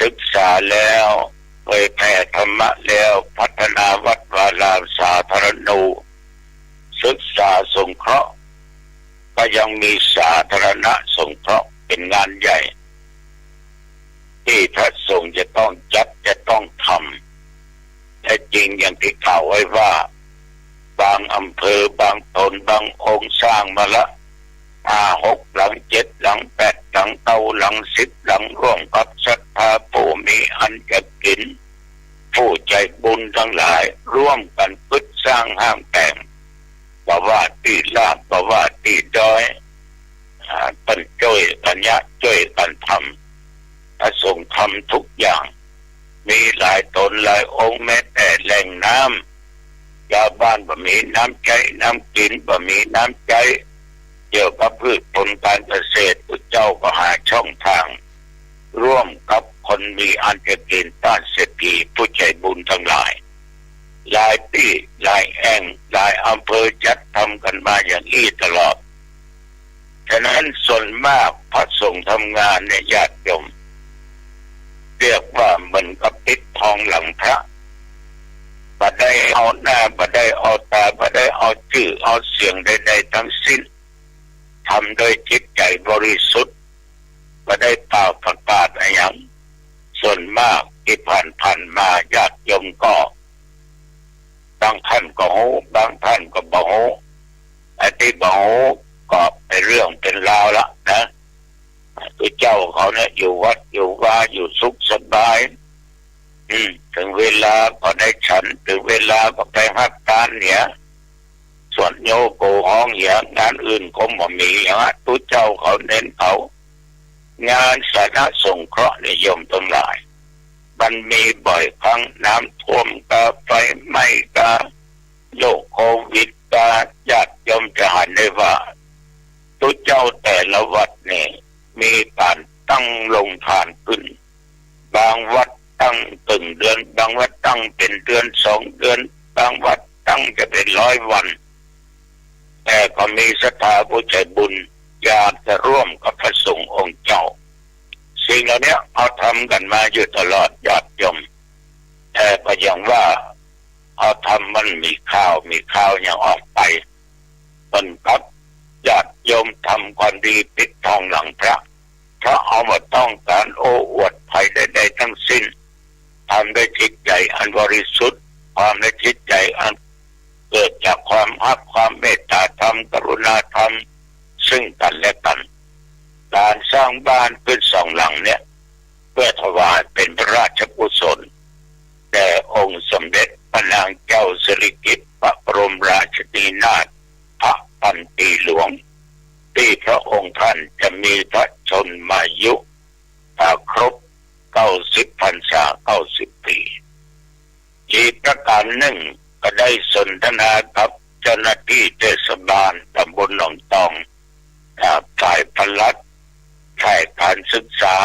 ศึกษาแล้วเผยแผ่ธรรมะแล้วพัฒนาวัดวารามสาธารณูศึกษาสงเคราะห์ก็ยังมีสาธารณะสงเคราะห์เป็นงานใหญ่ที่พระสงฆ์จะต้องจัดจะต้องทำแต่จริงอย่างที่กล่าวไว้ว่าบางอำเภอบางตนบางองค์สร้างมาละ5-6 หลัง7 หลัง8 หลัง9 หลัง10 หลังร่วมกับศรัทธาผู้มีอันจะกินผู้ใจบุญทั้งหลายร่วมกันพึ่งสร้างห้างแต่งบ่ว่าที่ลาบบ่ว่าที่ดอยเป็นช่วยกันยะช่วยกันทำพระสงฆ์ทำทุกอย่างมีหลายตนหลายองค์แม้แต่แหล่งน้ำชาวบ้านบ่มีน้ำใจน้ำกินบ่มีน้ำใจเกี่ยวกับพืชผลการเกษตรพระเจ้าก็หาช่องทางร่วมกับคนมีอันจะกินต้านเศรษฐีผู้ใจบุญทั้งหลายหลายที่หลายแห่งหลายอำเภอจัดทำกันมาอย่างนี้ตลอดฉะนั้นส่วนมากพระสงฆ์ทำงานในญาติโยมเรียกว่าเหมือนกับปิดทองหลังพระบ่ได้เอาหน้าบ่ได้เอาตาบ่ได้เอาชื่อเอาเสียงใดๆทั้งสิ้นทำโดยจิตใจบริสุทธิ์บ่ได้เป่าประกาศอะไรอย่างส่วนมากที่ผ่านมาญาติโยมก็บางท่านก็โหบางท่านก็บ่โหไอ้ที่บ่โหก็เป็นเรื่องเป็นราวละนะคือเจ้าเขาเนี่ยอยู่วัดอยู่ว่าอยู่สุขสบายถึงเวลาก็ได้ฉันถึงเวลาก็ไปหักตา านเนี่ยส่วนโยโกห้องอย่างงานอื่นก็บ่มีอย่างตุเจ้าเขาเน้นเอางานสาธารณสงเคราะห์นิยมทั้งหลายมันมีบ่อยครั้งน้ำท่วมกาไฟไหม้กาโรคโควิดกาญาติโยมจะหันได้ว่าตุเจ้าแต่ละวัดเนี่ยมีการตั้งลงทานขึ้นบางวัดตั้งตึงเดือนบางวัดตั้งเป็นเดือน2 เดือนบางวัดตั้งจะเป็น100 วันแต่ก็มีศรัทธาผู้ใจบุญอยากจะร่วมกับพระสงฆ์องค์เจ้าสิ่งเหล่านี้เขาทำกันมาอยู่ตลอดญาติโยมแต่ก็ยังว่าเขาทำมันมีข้าวยังออกไปต้นกับญาติโยมทำความดีปิดทองหลังพระเพราะเอามาต้องการโอ้อวดภัยใดๆทั้งสิ้นทำด้วยจิตใจอันบริสุทธิ์ความในจิตใจอันเกิดจากความรักความเมตตาธรรมกรุณาธรรมซึ่งกันและกันการสร้างบ้านขึ้น2 หลังเนี่ยเพื่อถวายเป็นพระราชกุศลแด่องค์สมเด็จพระนางเจ้าสิริกิติ์พระบรมราชินีนาถพระพันปีหลวงที่พระองค์ท่านจะมีพระชนมายุครบ90 พรรษา90 ปีอีกประการหนึ่งก็ได้สนทนากับเจ้าหน้าที่เทศบาลตำบลหนองตองฝ่ายพลัดฝ่ายการศึกษา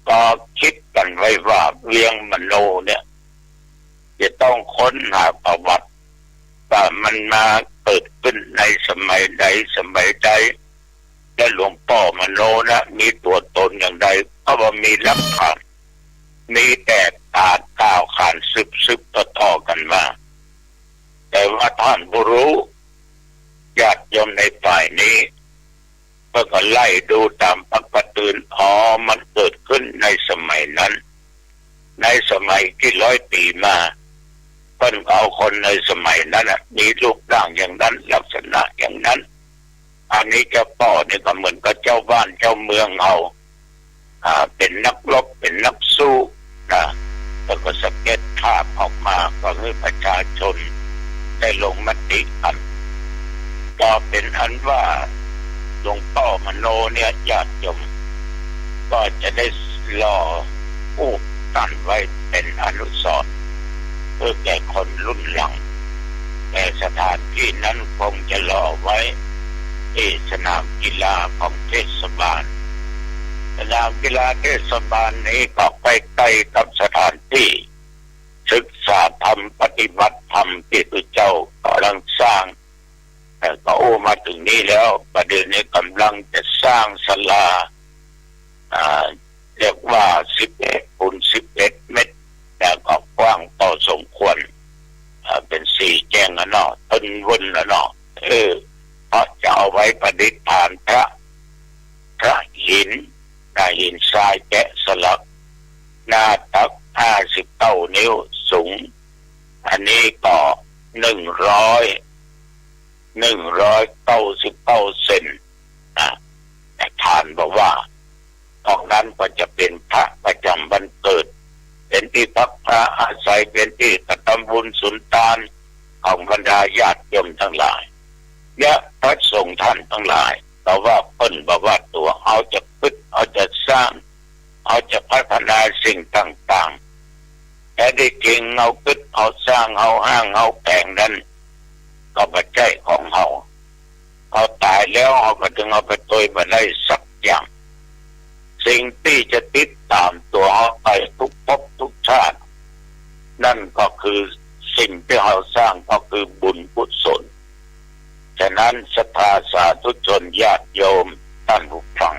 ก็คิดกันไว้ว่าเวียงมโนเนี่ยจะต้องค้นหาประวัติว่ามันมาเกิดขึ้นในสมัยใดและหลวงพ่อมโนนะมีตัวตนอย่างใดก็ว่ามีหลักฐานมีแต่การกล่าวขานสืบต่อกันมาแต่ว่าท่านผู้รู้ญาติโยมในฝ่ายนี้ก็ไล่ดูตามปกติมันเกิดขึ้นในสมัยนั้นในสมัยที่100 ปีมาเพิ่นเอาคนในสมัยนั้นมีรูปร่างอย่างนั้นลักษณะอย่างนั้นอันนี้เจ้าพ่อเนี่ยก็เหมือนกับเจ้าบ้านเจ้าเมืองเอาเป็นนักรบเป็นนักสู้นะแล้วก็สเก็ตภาพออกมาก็ให้ประชาชนได้ลงมติกันก็เป็นอันว่าหลวงพ่อมโนเนี่ยญาติโยมก็จะได้รอผู้ตั้งไว้เป็นอนุสรณ์เพื่อแก่คนรุ่นหลังแต่สถานที่นั้นคงจะรอไว้ที่สนามกีฬาของเทศบาลสนามกีฬาเทศบาลนี้ก็ไปใกล้กับสถานที่ศึกษาธรรมปฏิบัติธรรมที่พระเจ้ากำลังสร้างแต่ก็มาถึงนี้แล้วประเดี๋ยวนี้กำลังจะสร้างศาลาเรียกว่า11 คูณ 11 เมตรแต่ก็กว้างพอสมควรเป็น4 แจ้งเนาะต้นวนเนาะเพราะจะเอาไว้ประดิษฐานพระหินทรายแกะสลักหน้าตัก59 นิ้วสูงอันนี้ก็199 เซนแต่ท่านบอกว่าตรงนั้นก็จะเป็นพระประจำวันเกิดเป็นที่พักพระอาศัยเป็นที่กระทำบุญสุนทานของบรรดาญาติโยมทั้งหลายและพระสงฆ์ท่านทั้งหลายแต่ว่าเพิ่นบอกว่าตัวเอาจะพึ่งเอาจะสร้างเอาจะพัฒนาสิ่งต่างๆแต่ได้จริงเอาพึ่งเอาสร้างเอาห้างเอาแปลงนั้นก็ปัจจัยของเขาตายแล้วเขาก็ถึงเอาไปตัวมาได้สักอย่างสิ่งที่จะติดตามตัวเขาไปทุกภพทุกชาตินั่นก็คือสิ่งที่เขาสร้างก็คือบุญกุศลฉะนั้นศรัทธาสาธุชนญาติโยมท่านผู้ฟัง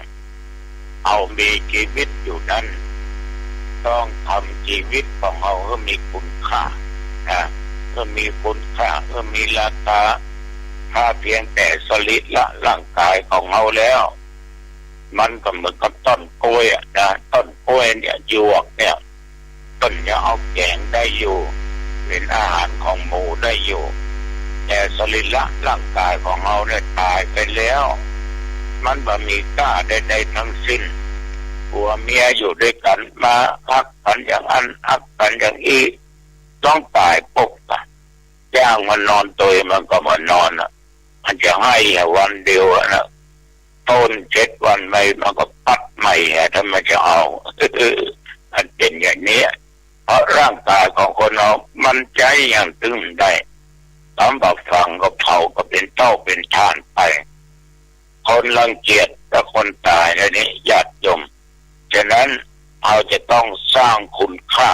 เอามีชีวิตอยู่นั้นต้องทำชีวิตของเขาให้มีคุณค่าเมื่อมีคุณค่าเมื่อมีราคาถ้าเพียงแต่สลิดละร่างกายของเราแล้วมันก็เหมือนกับต้นกล้วยต้นกล้วยเนี่ยหยวกเนี่ยต้นจะเอาแกงได้อยู่เป็นอาหารของหมูได้อยู่แต่สรีระร่างกายของเราเนี่ยตายไปแล้วมันบ่มีค่าใดๆทั้งสิ้นผัวเมียอยู่ด้วยกันมาฮักกันอย่างอันฮักกันอย่างอีต้องตายปกกัน จ้างมันนอนตัวมันก็มานอนอ่ะมันจะให้วันเดียวนะต้น7 วันไม่มันก็ปัดใหม่ถ้ามันจะเอามันเป็นอย่างนี้เพราะร่างกายของคนเรามันใจอย่างตึงได้ตามแบบฟังก็เผาก็เป็นเต้าเป็นทานไปคนรังเกียจและคนตายแล้วนี่ญาติโยมฉะนั้นเราจะต้องสร้างคุณค่า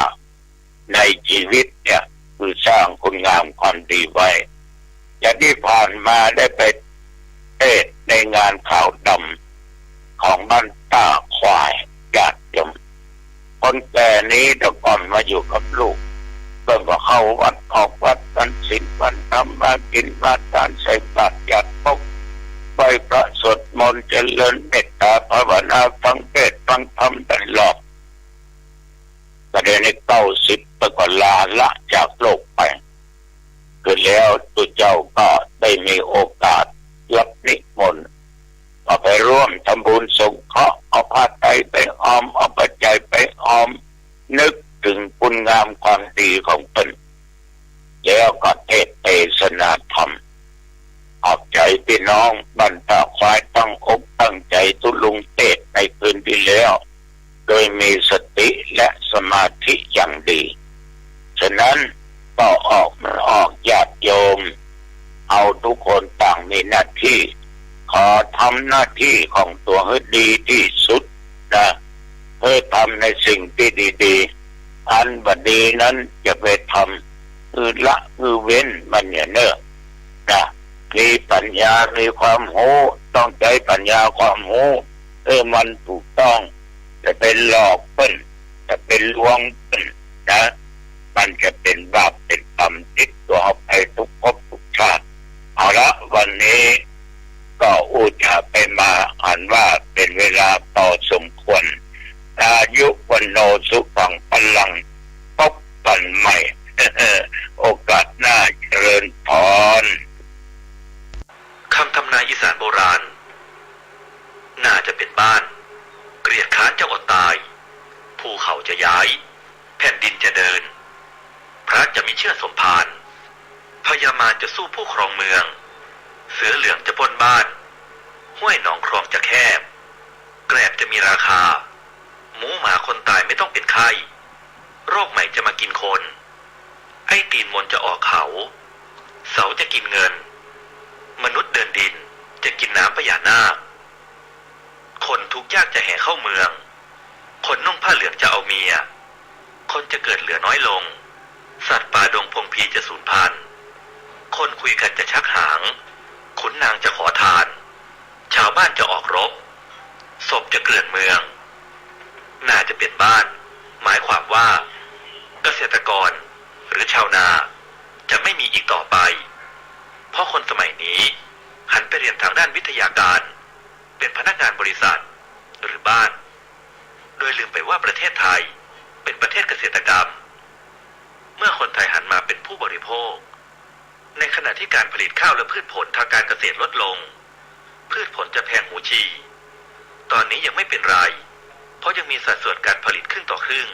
ในชีวิตเนี่ยคือสร้างคุณงามความดีไว้อย่างที่ผ่านมาได้ไปเทศในงานข่าวดำของบ้านตาควายญาติโยมคนแก่นี้แต่ก่อนมาอยู่กับลูกเพิ่งก็เข้าวัดออกวัดกันศีลวันทำมากินมาทานใส่บาตรญาติพบไปพระสวดมนต์เจริญเมตตาภาวนาฟังเทศน์ฟังธรรมตลอดประเด็นใน90ไปก็ลาละจากโลกไปคือแล้วตัวเจ้าก็ได้มีโอกาสรับนิมนต์ก็ไปร่วมทำบุญสงเคราะห์เอาผ้าไตรไปออมเอาปัจจัยไปออมนึกถึงคุณงามความดีของตนแล้วก็เทศนาธรรมออกใจพี่น้องบรรดาควายตั้งอกตั้งใจทุลุงเทศในคืนที่แล้วโดยมีสติและสมาธิอย่างดีฉะนั้นก็ออกญาติโยมเอาทุกคนต่างมีหน้าที่ขอทำหน้าที่ของตัวให้ดีที่สุดนะเพื่อทำในสิ่งที่ดีๆอันบดีนั้นจะไปทำคือละคือเว้นมันเนี่ยเนอะนะมีปัญญามีความรู้ต้องใช้ปัญญาความรู้มันถูกต้องจะเป็นหลอกเปิ้นจะเป็นลวงเปิ้นนะมันจะเป็นบาปเป็นกรรมติดตัวเอาไปทุกภพทุกชาติเอาละวันนี้ก็อุจาไปมาอ่านว่าเป็นเวลาต่อสมควรอายุวันโนสุขังพลังพบกันใหม่ โอกาสหน้าเจริญพรคำทำนายอีสานโบราณน่าจะเป็นบ้านเกลียดค้านจะอดตายภูเขาจะย้ายแผ่นดินจะเดินพระจะมีเชื่อสมภารพญามารจะสู้ผู้ครองเมืองเสือเหลืองจะปล้นบ้านห้วยหนองคลองจะแคบแกลบจะมีราคาหมูหมาคนตายไม่ต้องเป็นไข้โรคใหม่จะมากินคนไอ้ตีนมนจะออกเขาเสาจะกินเงินมนุษย์เดินดินจะกินน้ำพญานาคคนทุกข์ยากจะแห่เข้าเมืองคนนุ่งผ้าเหลืองจะเอาเมียคนจะเกิดเหลือน้อยลงสัตว์ป่าดงพงพีจะสูญพันธุ์คนคุยกันจะชักหางขุนนางจะขอทานชาวบ้านจะออกรบศพจะเกลื่อนเมืองน่าจะเป็นบ้านหมายความว่าเกษตรกรหรือชาวนาจะไม่มีอีกต่อไปเพราะคนสมัยนี้หันไปเรียนทางด้านวิทยาการเป็นพนักงานบริษัทหรือบ้านโดยลืมไปว่าประเทศไทยเป็นประเทศเกษตรกรรมเมื่อคนไทยหันมาเป็นผู้บริโภคในขณะที่การผลิตข้าวและพืชผลทางการเกษตรลดลงพืชผลจะแพงหูฉี่ตอนนี้ยังไม่เป็นไรเพราะยังมีสัดส่วนการผลิตครึ่งต่อครึ่ง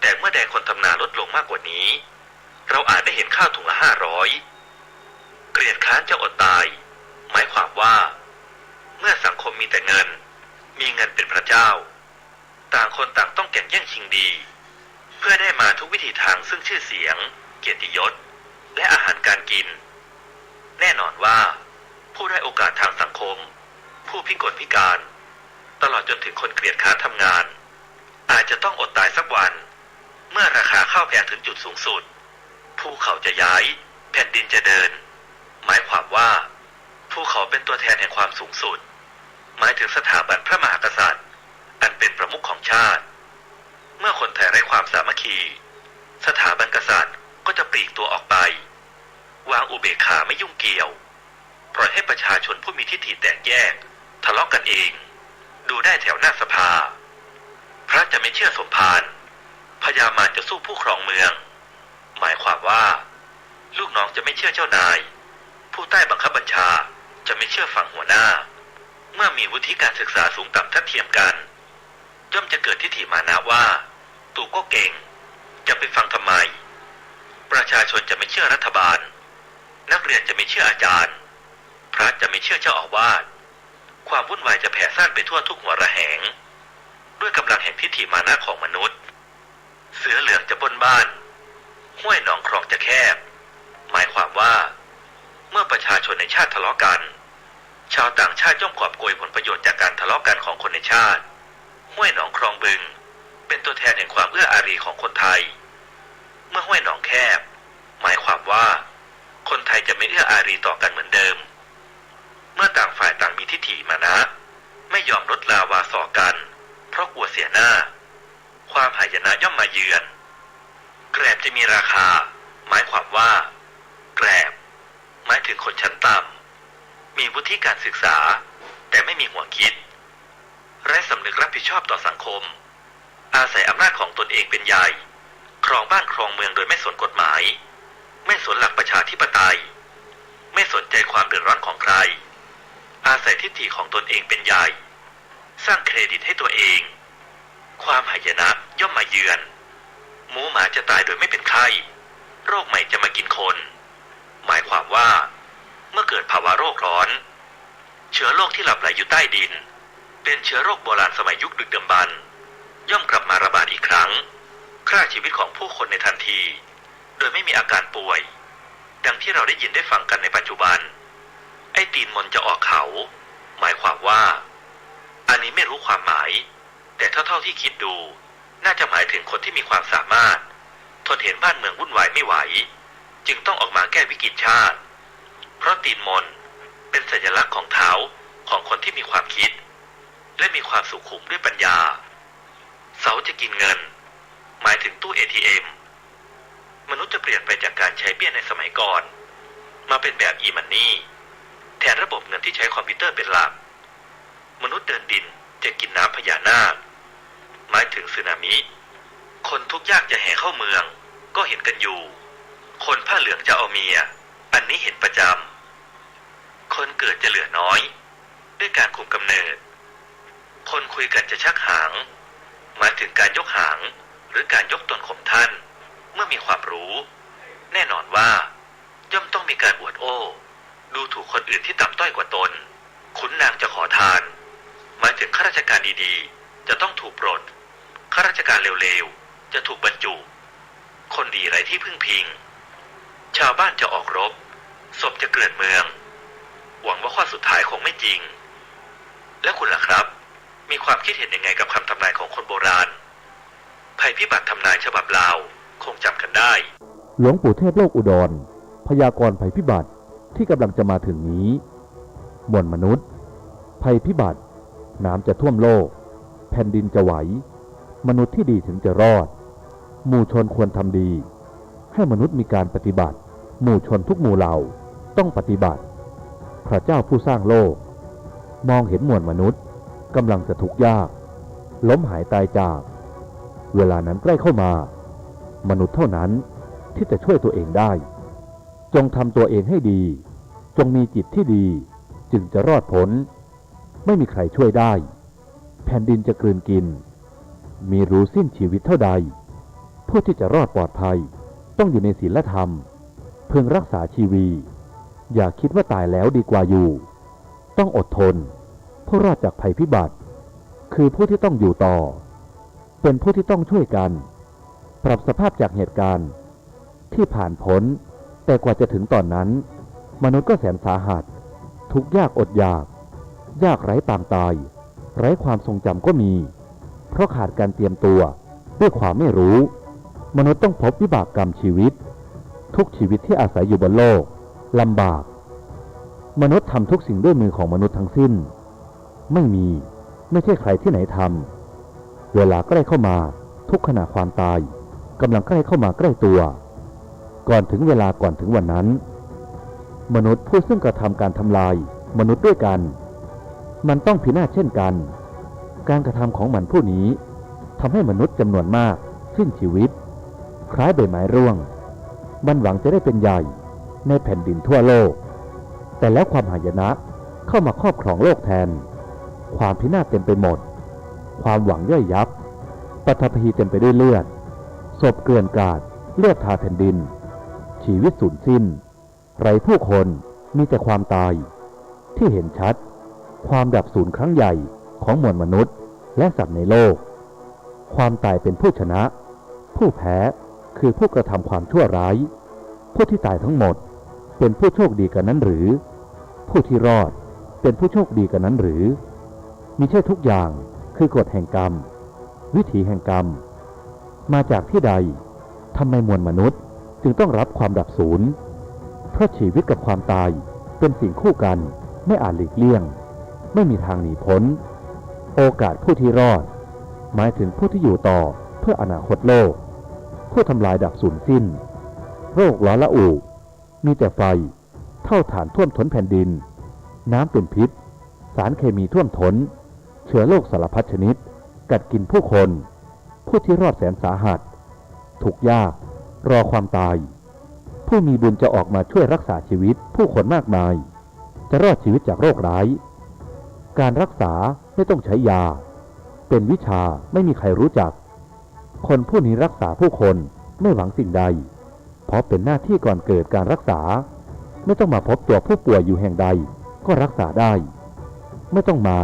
แต่เมื่อแดงคนทำนาลดลงมากกว่านี้เราอาจได้เห็นข้าวถุงละ500เกลียดค้านจะอดตายหมายความว่าเมื่อสังคมมีแต่เงินมีเงินเป็นพระเจ้าต่างคนต่างต้องแข่งแย่งชิงดีเพื่อได้มาทุกวิถีทางซึ่งชื่อเสียงเกียรติยศและอาหารการกินแน่นอนว่าผู้ได้โอกาสทางสังคมผู้พิกลพิการตลอดจนถึงคนเกลียดค้านทำงานอาจจะต้องอดตายสักวันเมื่อราคาข้าวแพงถึงจุดสูงสุดภูเขาจะย้ายแผ่นดินจะเดินหมายความว่าภูเขาเป็นตัวแทนแห่งความสูงสุดหมายถึงสถาบันพระมหากษัตริย์อันเป็นประมุขของชาติเมื่อคนไทยไร้ความสามัคคีสถาบันกษัตริย์ก็จะปลีกตัวออกไปวางอุเบกขาไม่ยุ่งเกี่ยวปล่อยให้ประชาชนผู้มีทิฏฐิแตกแยกทะเลาะกันเองดูได้แถวหน้าสภาพระจะไม่เชื่อสมภารพญามารจะสู้ผู้ครองเมืองหมายความว่าลูกน้องจะไม่เชื่อเจ้านายผู้ใต้บังคับบัญชาจะไม่เชื่อฝั่งหัวหน้าเมื่อมีวุฒิการศึกษาสูงต่ำทัดเทียมกันย่อมจะเกิดทิฏฐิมานะว่าตู่ก็เก่งจะไปฟังทำไม ประชาชนจะไม่เชื่อรัฐบาลนักเรียนจะไม่เชื่ออาจารย์พระจะไม่เชื่อเจ้าอาวาสความวุ่นวายจะแผ่ซ่านไปทั่วทุกหัวระแหงด้วยกำลังแห่งทิฏฐิมานะของมนุษย์เสือเหลืองจะบนบ้านห้วยหนองคลองจะแคบหมายความว่าเมื่อประชาชนในชาติทะเลาะกันชาวต่างชาติย่อมกอบโกยผลประโยชน์จากการทะเลาะกันของคนในชาติห้วยหนองคลองบึงเป็นตัวแทนแห่งความเอื้ออารีของคนไทยเมื่อห้วยหนองแคบหมายความว่าคนไทยจะไม่เอื้ออารีต่อกันเหมือนเดิมเมื่อต่างฝ่ายต่างมีทิฏฐิมานะไม่ยอมลดลาวาส่อกันเพราะกลัวเสียหน้าความหายนะย่อมมาเยือนแกรบจะมีราคาหมายความว่าแกรบหมายถึงคนชั้นต่ำมีวุฒิการศึกษาแต่ไม่มีหัวคิดไร้สำนึกรับผิดชอบต่อสังคมอาศัยอำนาจของตนเองเป็นใหญ่ครองบ้านครองเมืองโดยไม่สนกฎหมายไม่สนหลักประชาธิปไตยไม่สนใจความเดือดร้อนของใครอาศัยทิฏฐิของตนเองเป็นใหญ่สร้างเครดิตให้ตัวเองความหายนะย่อมมาเยือนหมูหมาจะตายโดยไม่เป็นไข้โรคใหม่จะมากินคนหมายความว่าเมื่อเกิดภาวะโรคร้อนเชื้อโรคที่หลับไหลอยู่ใต้ดินเป็นเชื้อโรคโบราณสมัยยุคดึกดำบรรพ์ย่อมกลับมาระบาดอีกครั้งฆ่าชีวิตของผู้คนในทันทีโดยไม่มีอาการป่วยดังที่เราได้ยินได้ฟังกันในปัจจุบันไอ้ตีนมนจะออกเขาหมายความว่าอันนี้ไม่รู้ความหมายแต่เท่าที่คิดดูน่าจะหมายถึงคนที่มีความสามารถทนเห็นบ้านเมืองวุ่นวายไม่ไหวจึงต้องออกมาแก้วิกฤตชาติเพราะตีนมนเป็นสัญลักษณ์ของเท้าของคนที่มีความคิดและมีความสุขุมด้วยปัญญาเสาจะกินเงินหมายถึงตู้ ATM มนุษย์จะเปลี่ยนไปจากการใช้เบี้ยในสมัยก่อนมาเป็นแบบ e-money แทนระบบเงินที่ใช้คอมพิวเตอร์เป็นหลักมนุษย์เดินดินจะกินน้ำพญานาคหมายถึงสึนามิคนทุกข์ยากจะแห่เข้าเมืองก็เห็นกันอยู่คนผ้าเหลืองจะเอาเมียอันนี้เห็นประจำคนเกิดจะเหลือน้อยด้วยการคุมกำเนิดคนคุยกันจะชักหางหมายถึงการยกหางหรือการยกตนข่มท่านเมื่อมีความรู้แน่นอนว่าย่อมต้องมีการอวดโอ้ดูถูกคนอื่นที่ต่ำต้อยกว่าตนขุนนางจะขอทานหมายถึงข้าราชการดีๆจะต้องถูกปลดข้าราชการเร็วๆจะถูกบรรจุคนดีไร้ที่พึ่งพิงชาวบ้านจะออกรบศพจะเกลื่อนเมืองหวังว่าข้อสุดท้ายคงไม่จริงและคุณล่ะครับมีความคิดเห็นยังไงกับคำทำนายของคนโบราณภัยพิบัติทำนายฉบับลาวคงจำกันได้หลวงปู่เทพโลกอุดรพยากรณ์ภัยพิบัติที่กำลังจะมาถึงนี้มวลมนุษย์ภัยพิบัติน้ำจะท่วมโลกแผ่นดินจะไหวมนุษย์ที่ดีถึงจะรอดหมู่ชนควรทำดีให้มนุษย์มีการปฏิบัติหมู่ชนทุกหมู่เหล่าต้องปฏิบัติพระเจ้าผู้สร้างโลกมองเห็นมวลมนุษย์กำลังจะทุกข์ยากล้มหายตายจากเวลานั้นใกล้เข้ามามนุษย์เท่านั้นที่จะช่วยตัวเองได้จงทำตัวเองให้ดีจงมีจิตที่ดีจึงจะรอดพ้นไม่มีใครช่วยได้แผ่นดินจะกลืนกินมีรู้สิ้นชีวิตเท่าใดผู้ที่จะรอดปลอดภัยต้องอยู่ในศีลธรรมพึงรักษาชีวีอย่าคิดว่าตายแล้วดีกว่าอยู่ต้องอดทนผู้รอดจากภัยพิบัติคือผู้ที่ต้องอยู่ต่อเป็นผู้ที่ต้องช่วยกันปรับสภาพจากเหตุการณ์ที่ผ่านพ้นแต่กว่าจะถึงตอนนั้นมนุษย์ก็แสนสาหัสทุกข์ยากอดอยากยากไร้ปางตายไร้ความทรงจำก็มีเพราะขาดการเตรียมตัวด้วยความไม่รู้มนุษย์ต้องพบวิบากกรรมชีวิตทุกชีวิตที่อาศัยอยู่บนโลกลำบากมนุษย์ทำทุกสิ่งด้วยมือของมนุษย์ทั้งสิ้นไม่ใช่ใครที่ไหนทำเวลาใกล้เข้ามาทุกขณะความตายกำลังใกล้เข้ามาใกล้ตัวก่อนถึงเวลาก่อนถึงวันนั้นมนุษย์ผู้ซึ่งกระทำการทำลายมนุษย์ด้วยกันมันต้องพินาศเช่นกันการกระทำของมันผู้นี้ทำให้มนุษย์จำนวนมากสิ้นชีวิตคล้ายใบไม้ร่วงมันหวังจะได้เป็นใหญ่ในแผ่นดินทั่วโลกแต่แล้วความหายนะเข้ามาครอบครองโลกแทนความพินาศเต็มไปหมดความหวังย่อยยับปฐพีเต็มไปด้วยเลือดศพเกลื่อนกลาดเลือดทาแผ่นดิน ชีวิตสูญสิ้นไร้ผู้คนมีแต่ความตายที่เห็นชัดความดับสูญครั้งใหญ่ของมวลมนุษย์และสัตว์ในโลกความตายเป็นผู้ชนะผู้แพ้คือผู้กระทำความชั่วร้ายผู้ที่ตายทั้งหมดเป็นผู้โชคดีกันนั้นหรือผู้ที่รอดเป็นผู้โชคดีกันนั้นหรือมิใช่ทุกอย่างคือกฎแห่งกรรมวิถีแห่งกรรมมาจากที่ใดทำไมมวลมนุษย์จึงต้องรับความดับสูญเพราะชีวิตกับความตายเป็นสิ่งคู่กันไม่อาจหลีกเลี่ยงไม่มีทางหนีพ้นโอกาสผู้ที่รอดหมายถึงผู้ที่อยู่ต่อเพื่ออนาคตโลกผู้ทำลายดับสูญสิ้นโรคร้อนละอุมีแต่ไฟเท่าฐานท่วมท้นแผ่นดินน้ำเป็นพิษสารเคมีท่วมท้นเชื้อโรคสารพัดชนิดกัดกินผู้คนผู้ที่รอดแสนสาหัสทุกข์ยากรอความตายผู้มีบุญจะออกมาช่วยรักษาชีวิตผู้คนมากมายจะรอดชีวิตจากโรคร้ายการรักษาไม่ต้องใช้ยาเป็นวิชาไม่มีใครรู้จักคนผู้นี้รักษาผู้คนไม่หวังสิ่งใดเพราะเป็นหน้าที่ก่อนเกิดการรักษาไม่ต้องมาพบตัวผู้ป่วยอยู่แห่งใดก็รักษาได้ไม่ต้องมา